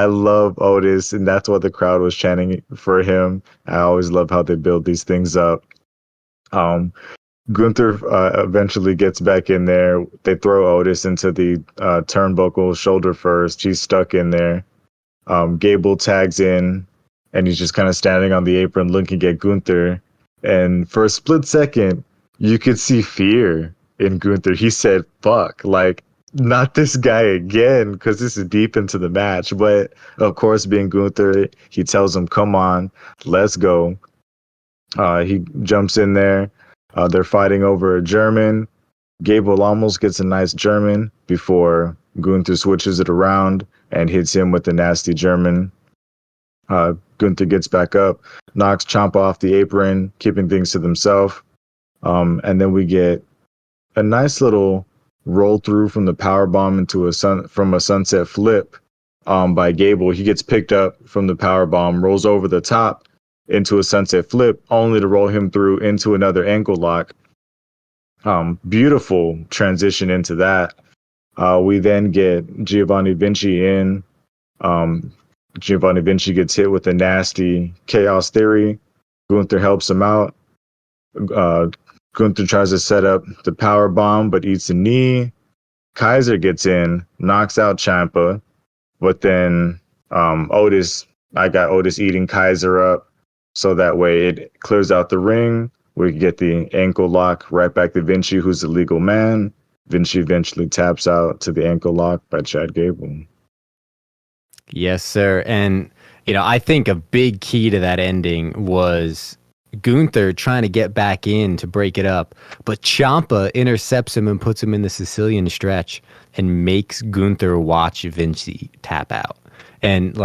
love Otis, and that's what the crowd was chanting for him. I always love how they build these things up. Gunther eventually gets back in there. They throw Otis into the turnbuckle, shoulder first. He's stuck in there. Gable tags in, and he's just kind of standing on the apron looking at Gunther. And for a split second, you could see fear in Gunther. He said, "Fuck, like, not this guy again," because this is deep into the match. But of course, being Gunther, he tells him, "Come on, let's go." He jumps in there. They're fighting over a German. Gable almost gets a nice German before Gunther switches it around and hits him with the nasty German. Gunther gets back up, knocks Ciampa off the apron, keeping things to themselves. And then we get a nice little roll through from the powerbomb into from a sunset flip by Gable. He gets picked up from the powerbomb, rolls over the top into a sunset flip, only to roll him through into another ankle lock. Beautiful transition into that. We then get Giovanni Vinci in. Giovanni Vinci gets hit with a nasty Chaos Theory. Gunther helps him out. Gunther tries to set up the power bomb, but eats a knee. Kaiser gets in, knocks out Ciampa, but then I got Otis eating Kaiser up, so that way it clears out the ring. We get the ankle lock right back to Vinci, who's the legal man. Vinci eventually taps out to the ankle lock by Chad Gable. Yes, sir. And, I think a big key to that ending was Gunther trying to get back in to break it up, but Ciampa intercepts him and puts him in the Sicilian stretch and makes Gunther watch Vinci tap out. And,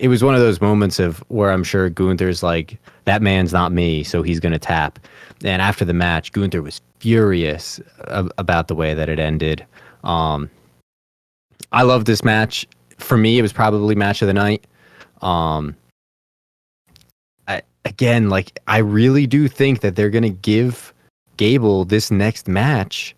it was one of those moments of where I'm sure Gunther's like, that man's not me, so he's going to tap. And after the match, Gunther was furious about the way that it ended. I love this match. For me, it was probably match of the night. Again, like, I really do think that they're going to give Gable this next match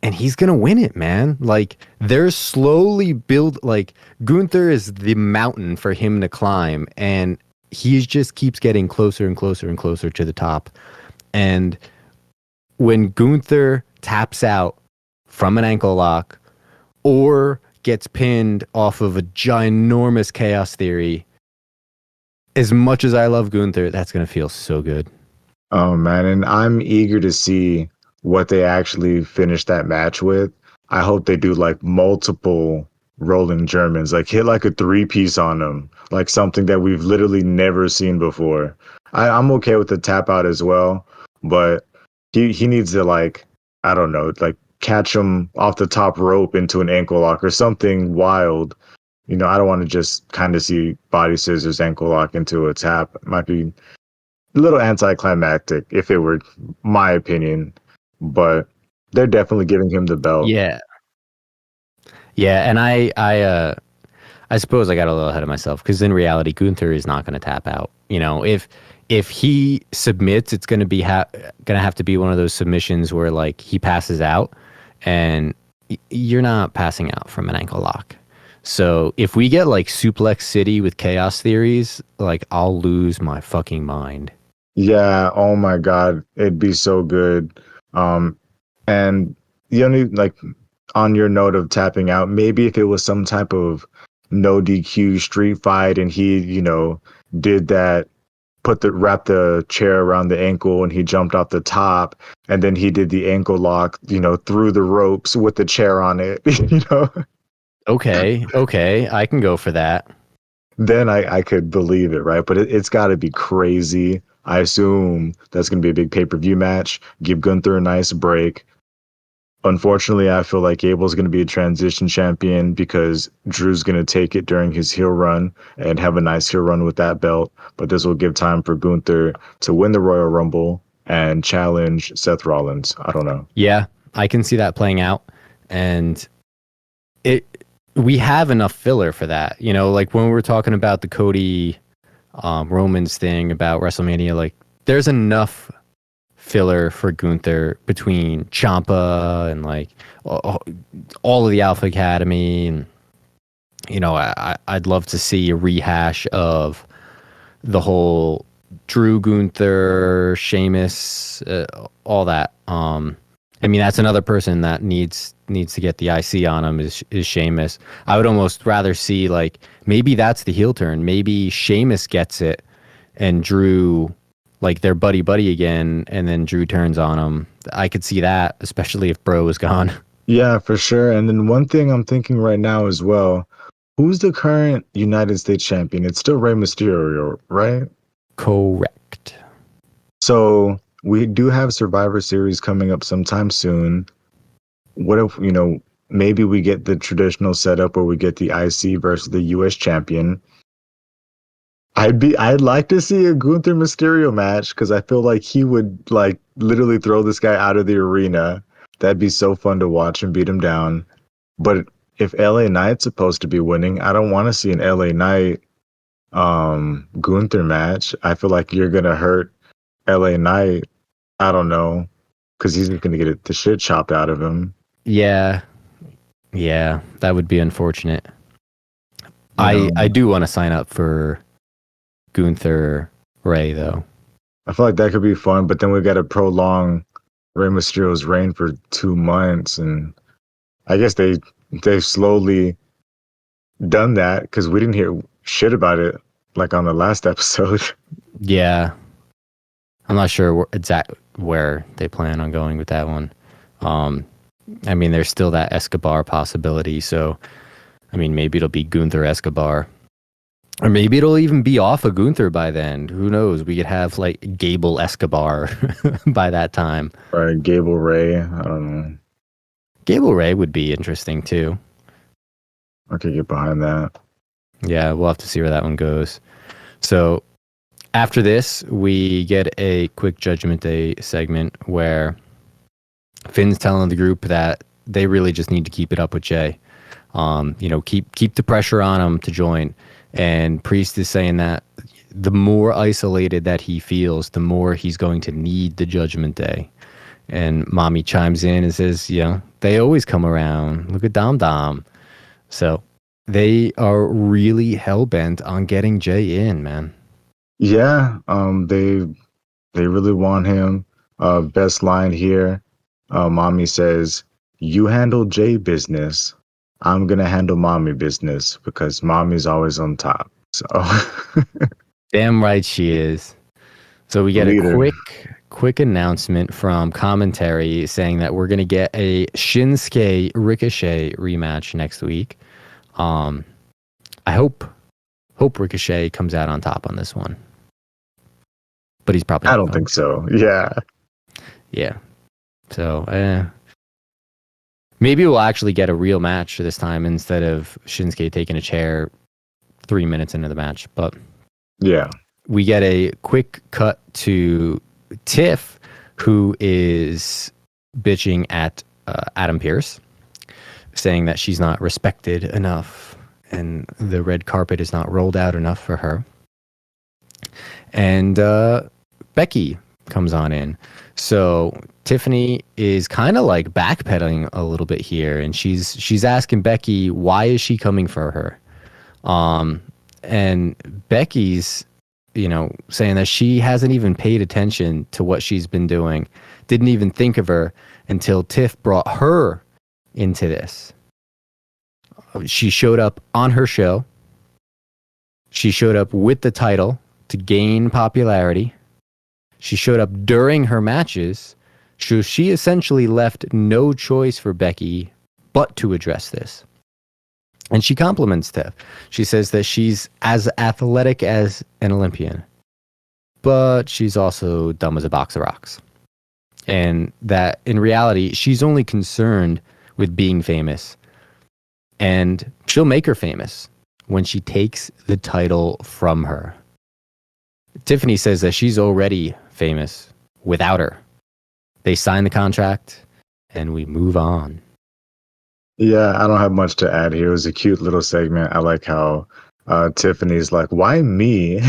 and he's going to win it, man. Like, they're slowly like, Gunther is the mountain for him to climb, and he just keeps getting closer and closer and closer to the top. And when Gunther taps out from an ankle lock or gets pinned off of a ginormous chaos theory, as much as I love Gunther, that's going to feel so good. Oh, man. And I'm eager to see what they actually finish that match with. I hope they do like multiple rolling Germans, like hit like a 3-piece on them, like something that we've literally never seen before. I'm okay with the tap out as well, but he needs to, like, I don't know, like catch him off the top rope into an ankle lock or something wild. You know, I don't want to just kind of see body scissors ankle lock into a tap. It might be a little anticlimactic if it were my opinion, but they're definitely giving him the belt. Yeah. Yeah, and I suppose I got a little ahead of myself because in reality, Gunther is not going to tap out. You know, if he submits, it's going to be going to have to be one of those submissions where like he passes out, and you're not passing out from an ankle lock. So if we get like Suplex City with chaos theories, like I'll lose my fucking mind. Yeah, oh my God, it'd be so good. And the only, like, on your note of tapping out, maybe if it was some type of no DQ street fight and he, you know, did that, wrap the chair around the ankle and he jumped off the top and then he did the ankle lock, you know, through the ropes with the chair on it, you know. Okay, I can go for that. Then I could believe it, right? But it's got to be crazy. I assume that's going to be a big pay-per-view match. Give Gunther a nice break. Unfortunately, I feel like Gable's going to be a transition champion because Drew's going to take it during his heel run and have a nice heel run with that belt. But this will give time for Gunther to win the Royal Rumble and challenge Seth Rollins. I don't know. Yeah, I can see that playing out. And we have enough filler for that. You know, like when we were talking about the Cody Romans thing about WrestleMania, like there's enough filler for Gunther between Ciampa and like all of the Alpha Academy, and you know, I'd love to see a rehash of the whole Drew, Gunther, Sheamus, all that. I mean, that's another person that needs to get the IC on him is Sheamus. I would almost rather see like maybe that's the heel turn. Maybe Sheamus gets it and Drew, like they're buddy again, and then Drew turns on him. I could see that, especially if Bro is gone. Yeah, for sure. And then one thing I'm thinking right now as well, who's the current United States champion? It's still Rey Mysterio, right? Correct. So we do have Survivor Series coming up sometime soon. What if, you know, maybe we get the traditional setup where we get the IC versus the US champion. I'd like to see a Gunther Mysterio match because I feel like he would like literally throw this guy out of the arena. That'd be so fun to watch and beat him down. But if LA Knight's supposed to be winning, I don't want to see an LA Knight Gunther match. I feel like you're gonna hurt LA Knight. I don't know, because he's gonna get the shit chopped out of him. Yeah, that would be unfortunate. I do want to sign up for Gunther Ray though. I feel like that could be fun, but then we got to prolong Rey Mysterio's reign for 2 months, and I guess they've slowly done that because we didn't hear shit about it like on the last episode. Yeah, I'm not sure exactly where they plan on going with that one. I mean, there's still that Escobar possibility, so I mean, maybe it'll be Gunther Escobar. Or maybe it'll even be off of Gunther by then. Who knows? We could have like Gable Escobar by that time. Or Gable Ray. I don't know. Gable Ray would be interesting too. I could get behind that. Yeah, we'll have to see where that one goes. So after this, we get a quick Judgment Day segment where Finn's telling the group that they really just need to keep it up with Jay. Keep the pressure on him to join. And Priest is saying that the more isolated that he feels, the more he's going to need the Judgment Day. And Mommy chimes in and says, they always come around. Look at Dom Dom. So they are really hell-bent on getting Jay in, man. Yeah, they really want him. Best line here. Mommy says, "You handle Jay business. I'm gonna handle mommy business because mommy's always on top." So Damn right she is. So we get Leader. a quick announcement from commentary saying that we're gonna get a Shinsuke Ricochet rematch next week. I hope Ricochet comes out on top on this one, but he's probably not I don't think so. Yeah. Yeah. So maybe we'll actually get a real match this time instead of Shinsuke taking a chair 3 minutes into the match. But yeah, we get a quick cut to Tiff, who is bitching at Adam Pearce, saying that she's not respected enough and the red carpet is not rolled out enough for her. And Becky comes on in. So Tiffany is kind of like backpedaling a little bit here, and she's asking Becky why is she coming for her. And Becky's saying that she hasn't even paid attention to what she's been doing, didn't even think of her until Tiff brought her into this. She showed up on her show. She showed up with the title to gain popularity. She showed up during her matches. So she essentially left no choice for Becky but to address this. And she compliments Tiff. She says that she's as athletic as an Olympian, but she's also dumb as a box of rocks. And that in reality, she's only concerned with being famous. And she'll make her famous when she takes the title from her. Tiffany says that she's already famous without her. They sign the contract and we move on. Yeah, I don't have much to add here. It was a cute little segment. I like how Tiffany's like, "Why me?"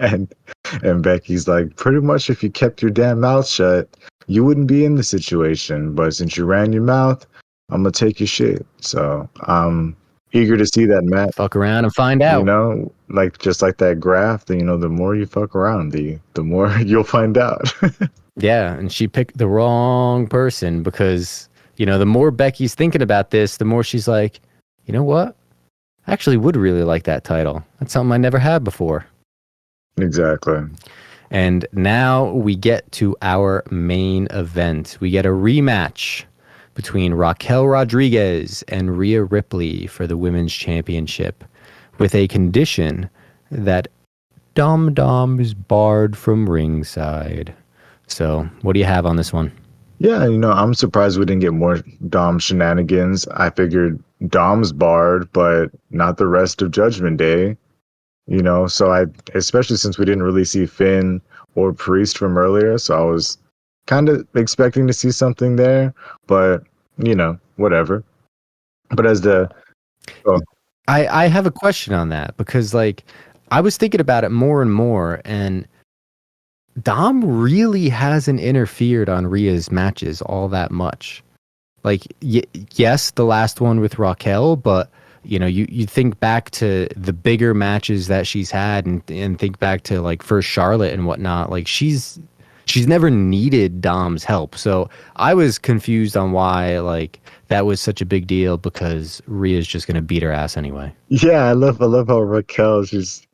and Becky's like, "Pretty much if you kept your damn mouth shut, you wouldn't be in the situation. But since you ran your mouth, I'm gonna take your shit." So I'm eager to see that match. Fuck around and find out. Like just like that graph, the more you fuck around, the more you'll find out. Yeah, and she picked the wrong person because, the more Becky's thinking about this, the more she's like, you know what? I actually would really like that title. That's something I never had before. Exactly. And now we get to our main event. We get a rematch between Raquel Rodriguez and Rhea Ripley for the Women's Championship with a condition that Dom Dom is barred from ringside. So what do you have on this one? Yeah, I'm surprised we didn't get more Dom shenanigans. I figured Dom's barred, but not the rest of Judgment Day. So especially since we didn't really see Finn or Priest from earlier, so I was kind of expecting to see something there, but whatever. But I have a question on that because I was thinking about it more and more, and Dom really hasn't interfered on Rhea's matches all that much. Yes, the last one with Raquel, but you think back to the bigger matches that she's had and think back to first Charlotte and whatnot. She's never needed Dom's help. So I was confused on why that was such a big deal because Rhea's just gonna beat her ass anyway. yeah, I love how Raquel, she's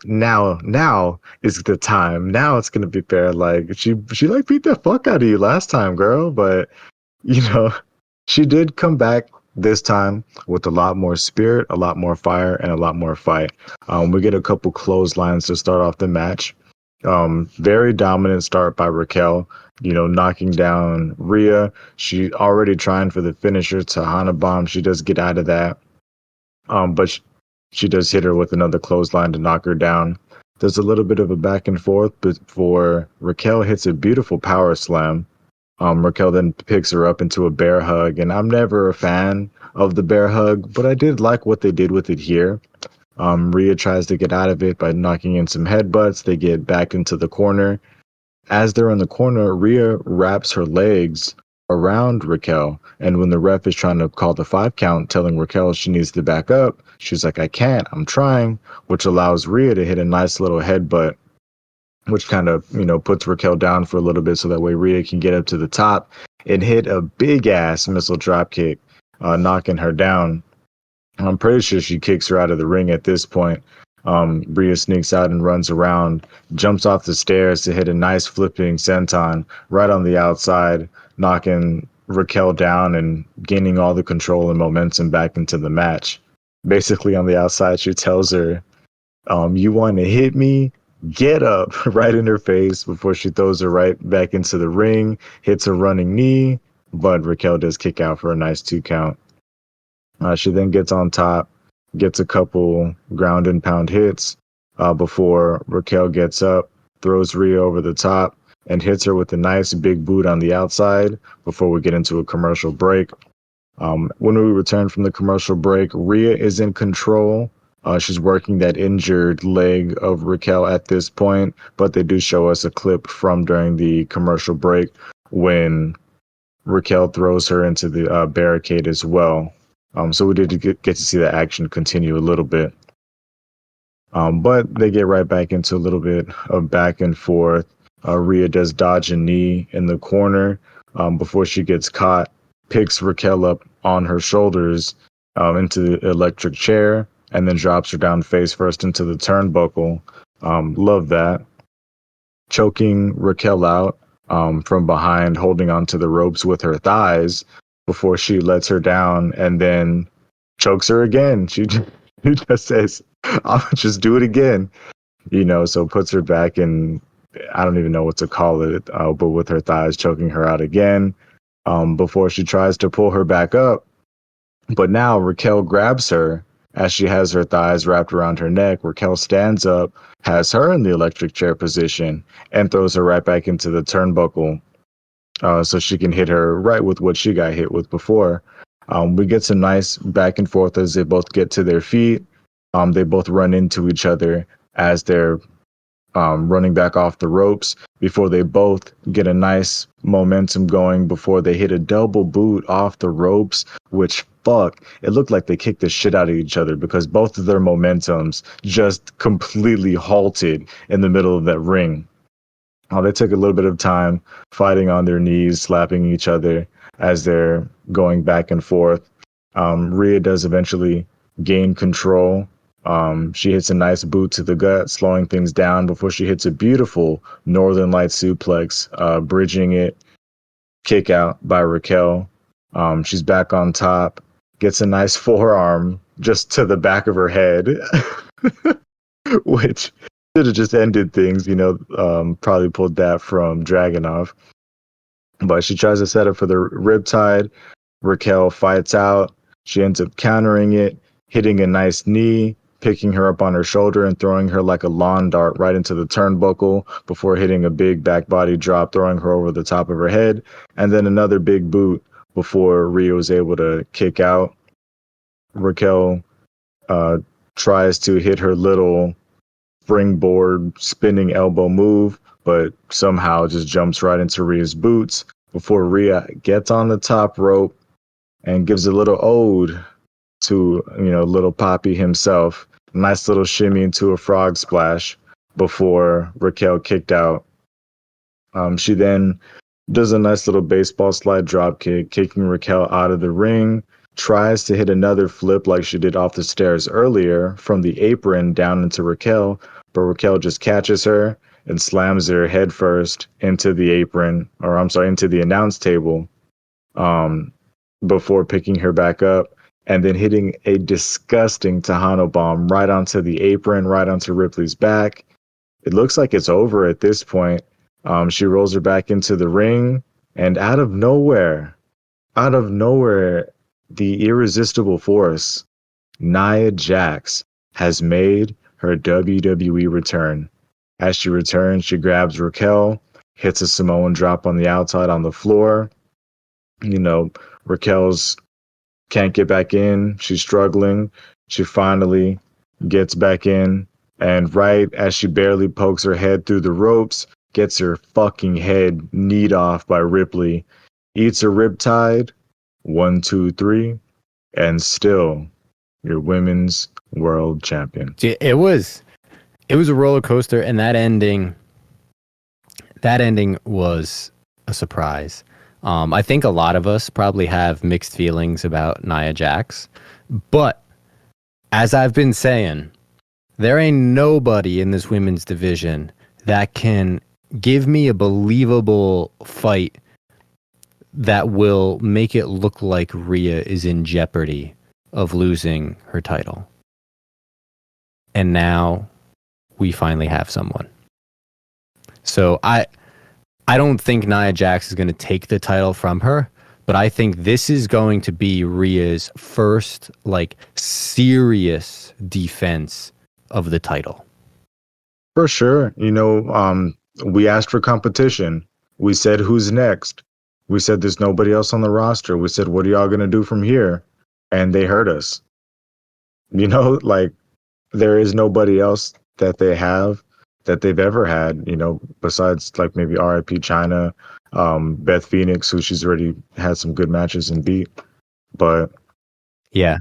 now is the time. Now it's gonna be fair. She beat the fuck out of you last time, girl. But she did come back this time with a lot more spirit, a lot more fire, and a lot more fight. We get a couple clotheslines to start off the match. Very dominant start by Raquel, knocking down Rhea. She already trying for the finisher, Tahana Bomb. She does get out of that. But She does hit her with another clothesline to knock her down. There's a little bit of a back and forth before Raquel hits a beautiful power slam. Raquel then picks her up into a bear hug, and I'm never a fan of the bear hug, but I did like what they did with it here. Rhea tries to get out of it by knocking in some headbutts. They get back into the corner. As they're in the corner, Rhea wraps her legs around Raquel, and when the ref is trying to call the 5 count, telling Raquel she needs to back up, she's like, I can't, I'm trying, which allows Rhea to hit a nice little headbutt, which kind of, puts Raquel down for a little bit so that way Rhea can get up to the top and hit a big ass missile drop kick, knocking her down. I'm pretty sure she kicks her out of the ring at this point. Rhea sneaks out and runs around, jumps off the stairs to hit a nice flipping senton right on the outside, knocking Raquel down and gaining all the control and momentum back into the match. Basically, on the outside, she tells her, you want to hit me? Get up, right in her face before she throws her right back into the ring, hits a running knee, but Raquel does kick out for a nice 2 count. She then gets on top, gets a couple ground and pound hits before Raquel gets up, throws Rhea over the top, and hits her with a nice big boot on the outside before we get into a commercial break. When we return from the commercial break, Rhea is in control. She's working that injured leg of Raquel at this point, but they do show us a clip from during the commercial break when Raquel throws her into the barricade as well. So we did get to see the action continue a little bit. But they get right back into a little bit of back and forth. Rhea does dodge a knee in the corner before she gets caught, picks Raquel up on her shoulders into the electric chair, and then drops her down face first into the turnbuckle. Love that. Choking Raquel out from behind, holding onto the ropes with her thighs before she lets her down and then chokes her again. She just says, I'll just do it again. So puts her back in, I don't even know what to call it, but with her thighs choking her out again before she tries to pull her back up. But now Raquel grabs her as she has her thighs wrapped around her neck. Raquel stands up, has her in the electric chair position, and throws her right back into the turnbuckle so she can hit her right with what she got hit with before. We get some nice back and forth as they both get to their feet. They both run into each other as they're running back off the ropes before they both get a nice momentum going before they hit a double boot off the ropes, which it looked like they kicked the shit out of each other because both of their momentums just completely halted in the middle of that ring. They took a little bit of time fighting on their knees, slapping each other as they're going back and forth. Rhea does eventually gain control. She hits a nice boot to the gut, slowing things down before she hits a beautiful Northern Light suplex, bridging it, kick out by Raquel. She's back on top, gets a nice forearm just to the back of her head, which should have just ended things, probably pulled that from Dragunov. But she tries to set up for the riptide. Raquel fights out. She ends up countering it, hitting a nice knee, picking her up on her shoulder and throwing her like a lawn dart right into the turnbuckle before hitting a big back body drop, throwing her over the top of her head, and then another big boot before Rhea was able to kick out. Raquel tries to hit her little springboard spinning elbow move, but somehow just jumps right into Rhea's boots before Rhea gets on the top rope and gives a little ode to, little Poppy himself. Nice little shimmy into a frog splash before Raquel kicked out. She then does a nice little baseball slide drop kick, kicking Raquel out of the ring, tries to hit another flip like she did off the stairs earlier from the apron down into Raquel, but Raquel just catches her and slams her head first into the apron, into the announce table, before picking her back up and then hitting a disgusting Tejano bomb right onto the apron, right onto Ripley's back. It looks like it's over at this point. She rolls her back into the ring, and out of nowhere, the irresistible force, Nia Jax, has made her WWE return. As she returns, she grabs Raquel, hits a Samoan drop on the outside on the floor. You know, Raquel's can't get back in. She's struggling. She finally gets back in. And right as she barely pokes her head through the ropes, gets her fucking head kneed off by Ripley, eats her riptide. 1, 2, 3, and still your women's world champion. It was a roller coaster, and that ending was a surprise. I think a lot of us probably have mixed feelings about Nia Jax, but as I've been saying, there ain't nobody in this women's division that can give me a believable fight that will make it look like Rhea is in jeopardy of losing her title. And now we finally have someone. So I don't think Nia Jax is going to take the title from her, but I think this is going to be Rhea's first like serious defense of the title. For sure. We asked for competition. We said, who's next? We said, there's nobody else on the roster. We said, what are y'all going to do from here? And they heard us. Like there is nobody else that they have that they've ever had, besides like maybe RIP China, Beth Phoenix, who she's already had some good matches and beat. But yeah,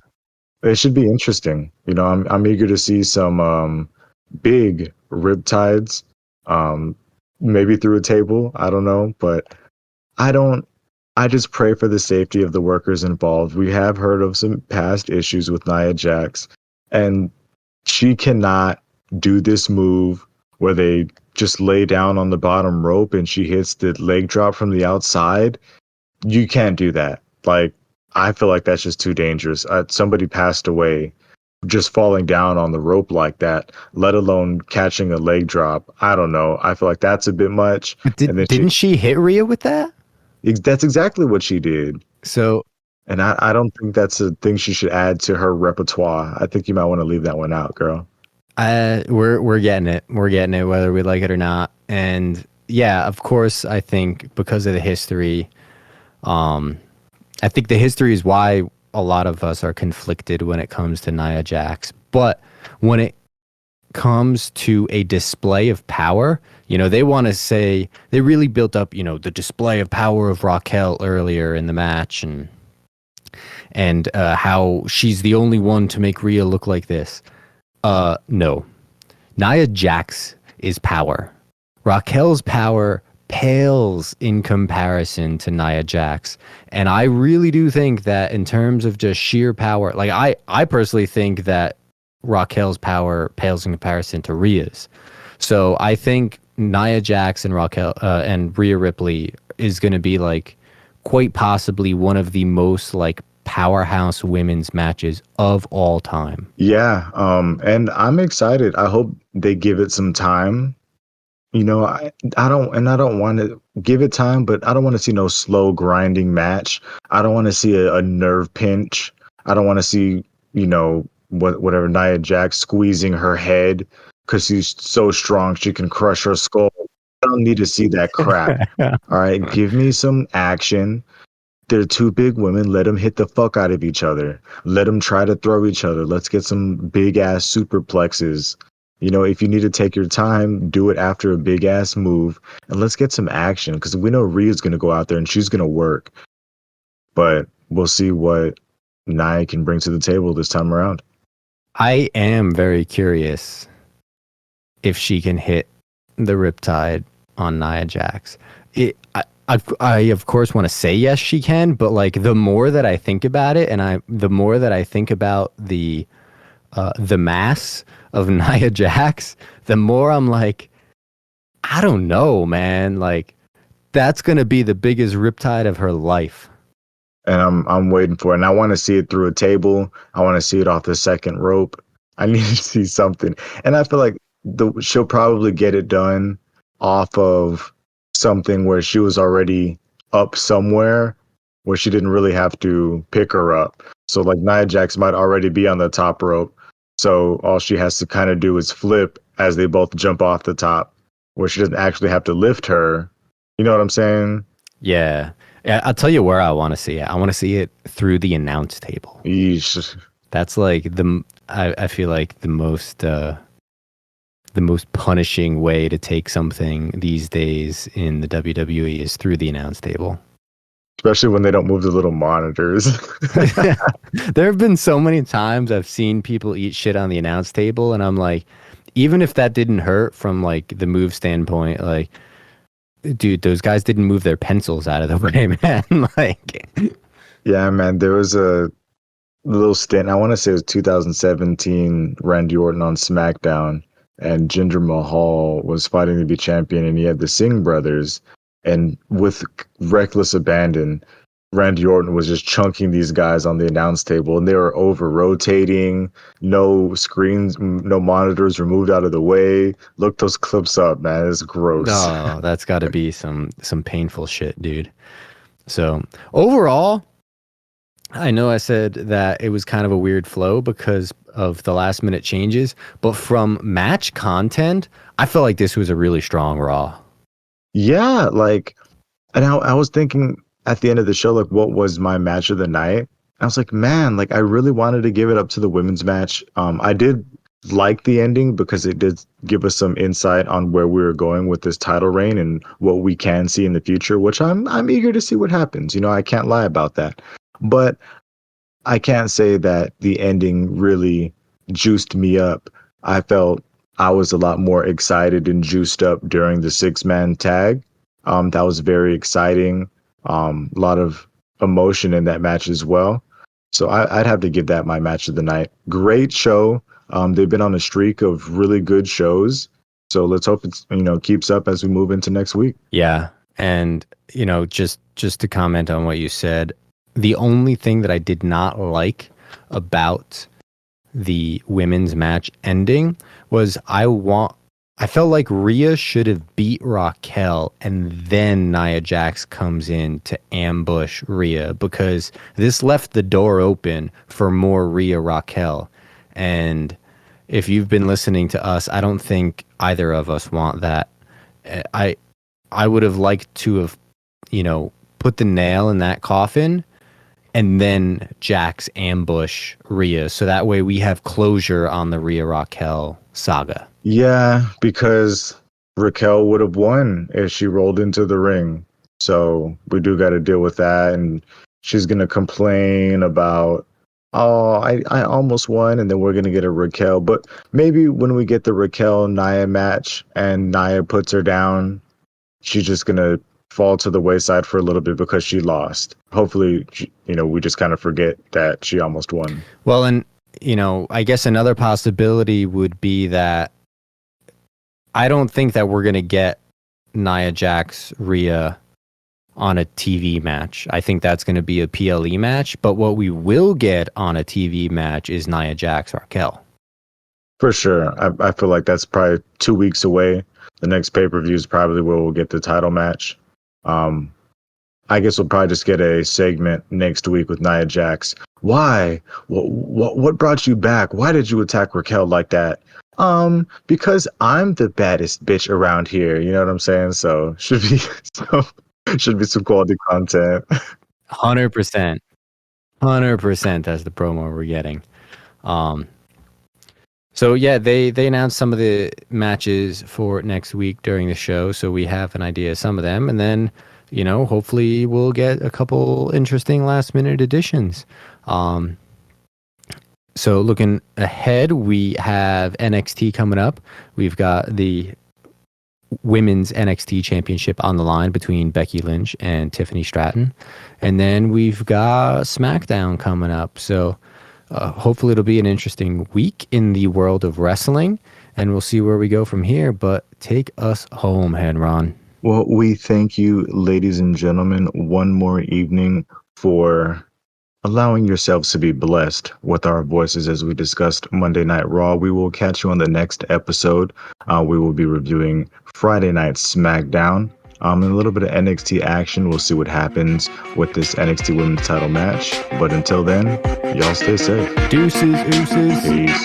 it should be interesting. I'm eager to see some big riptides, maybe through a table. I don't know, but I just pray for the safety of the workers involved. We have heard of some past issues with Nia Jax, and she cannot do this move where they just lay down on the bottom rope and she hits the leg drop from the outside. You can't do that. Like, I feel like that's just too dangerous. Somebody passed away just falling down on the rope like that, let alone catching a leg drop. I don't know. I feel like that's a bit much. But didn't she hit Rhea with that? That's exactly what she did. So, and I don't think that's a thing she should add to her repertoire. I think you might want to leave that one out, girl. We're getting it. We're getting it, whether we like it or not. And yeah, of course, I think because of the history, I think the history is why a lot of us are conflicted when it comes to Nia Jax. But when it comes to a display of power, they want to say they really built up, the display of power of Raquel earlier in the match, and how she's the only one to make Rhea look like this. No. Nia Jax is power. Raquel's power pales in comparison to Nia Jax. And I really do think that in terms of just sheer power, like I personally think that Raquel's power pales in comparison to Rhea's. So I think Nia Jax and Raquel and Rhea Ripley is going to be like quite possibly one of the most like powerhouse women's matches of all time. Yeah, and I'm excited. I hope they give it some time. I don't want to give it time, but I don't want to see no slow grinding match. I don't want to see a nerve pinch. I don't want to see, whatever Nia Jax squeezing her head because she's so strong she can crush her skull. I don't need to see that crap. All right, give me some action. They're two big women. Let them hit the fuck out of each other. Let them try to throw each other. Let's get some big ass superplexes. If you need to take your time, do it after a big ass move, and let's get some action because we know Rhea's going to go out there and she's going to work. But we'll see what Nia can bring to the table this time around. I am very curious if she can hit the riptide on Nia Jax. I of course want to say yes she can, but like the more that I think about it, and the more that I think about the mass of Nia Jax, the more I'm like, I don't know, man. Like that's gonna be the biggest riptide of her life. And I'm waiting for it. And I want to see it through a table. I want to see it off the second rope. I need to see something. And I feel like she'll probably get it done off of something where she was already up somewhere where she didn't really have to pick her up. So like Nia Jax might already be on the top rope. So all she has to kind of do is flip as they both jump off the top, where she doesn't actually have to lift her. You know what I'm saying? Yeah. I'll tell you where I want to see it. I want to see it through the announce table. Yeesh. That's like I feel like the most punishing way to take something these days in the WWE is through the announce table. Especially when they don't move the little monitors. There have been so many times I've seen people eat shit on the announce table, and I'm like, even if that didn't hurt from like the move standpoint, like, dude, those guys didn't move their pencils out of the way, man. Like, Yeah, man, there was a little stint. I want to say it was 2017, Randy Orton on SmackDown, and Jinder Mahal was fighting to be champion, and he had the Singh brothers, and with reckless abandon, Randy Orton was just chunking these guys on the announce table, and they were over rotating. No screens, no monitors were moved out of the way. Look those clips up, man. It's gross. oh, that's got to be some painful shit, dude. So overall, I know I said that it was kind of a weird flow because of the last minute changes, but from match content, I felt like this was a really strong Raw. Yeah, like, and I was thinking at the end of the show, like, what was my match of the night? I was like, man, like, I really wanted to give it up to the women's match. I did like the ending because it did give us some insight on where we were going with this title reign and what we can see in the future, which I'm eager to see what happens. You know, I can't lie about that. But I can't say that the ending really juiced me up. I felt I was a lot more excited and juiced up during the 6-man tag. That was very exciting. A lot of emotion in that match as well. So I'd have to give that my match of the night. Great show. They've been on a streak of really good shows. So let's hope it's, keeps up as we move into next week. Yeah. And, just to comment on what you said, the only thing that I did not like about the women's match ending was I felt like Rhea should have beat Raquel and then Nia Jax comes in to ambush Rhea, because this left the door open for more Rhea Raquel. And if you've been listening to us, I don't think either of us want that. I would have liked to have, put the nail in that coffin and then Jax ambush Rhea, so that way we have closure on the Rhea Raquel saga. Yeah, because Raquel would have won if she rolled into the ring. So we do got to deal with that. And she's going to complain about, oh, I almost won. And then we're going to get a Raquel. But maybe when we get the Raquel-Nia match and Nia puts her down, she's just going to fall to the wayside for a little bit because she lost. Hopefully, we just kind of forget that she almost won. Well, and, I guess another possibility would be that I don't think that we're going to get Nia Jax Rhea on a TV match. I think that's going to be a PLE match. But what we will get on a TV match is Nia Jax Raquel. For sure. I feel like that's probably 2 weeks away. The next pay-per-view is probably where we'll get the title match. I guess we'll probably just get a segment next week with Nia Jax. Why? What brought you back? Why did you attack Raquel like that? Because I'm the baddest bitch around here. You know what I'm saying? So should be some quality content. 100%. 100%. That's the promo we're getting. So yeah, they announced some of the matches for next week during the show, so we have an idea of some of them, and then hopefully we'll get a couple interesting last minute additions. So looking ahead, we have NXT coming up. We've got the women's NXT championship on the line between Becky Lynch and Tiffany Stratton, and then we've got SmackDown coming up. So hopefully it'll be an interesting week in the world of wrestling, and we'll see where we go from here. But take us home, Henron. Well, we thank you, ladies and gentlemen, one more evening for allowing yourselves to be blessed with our voices as we discussed Monday Night Raw. We will catch you on the next episode. We will be reviewing Friday Night SmackDown. And a little bit of NXT action. We'll see what happens with this NXT Women's title match. But until then, y'all stay safe. Deuces, ooses. Peace.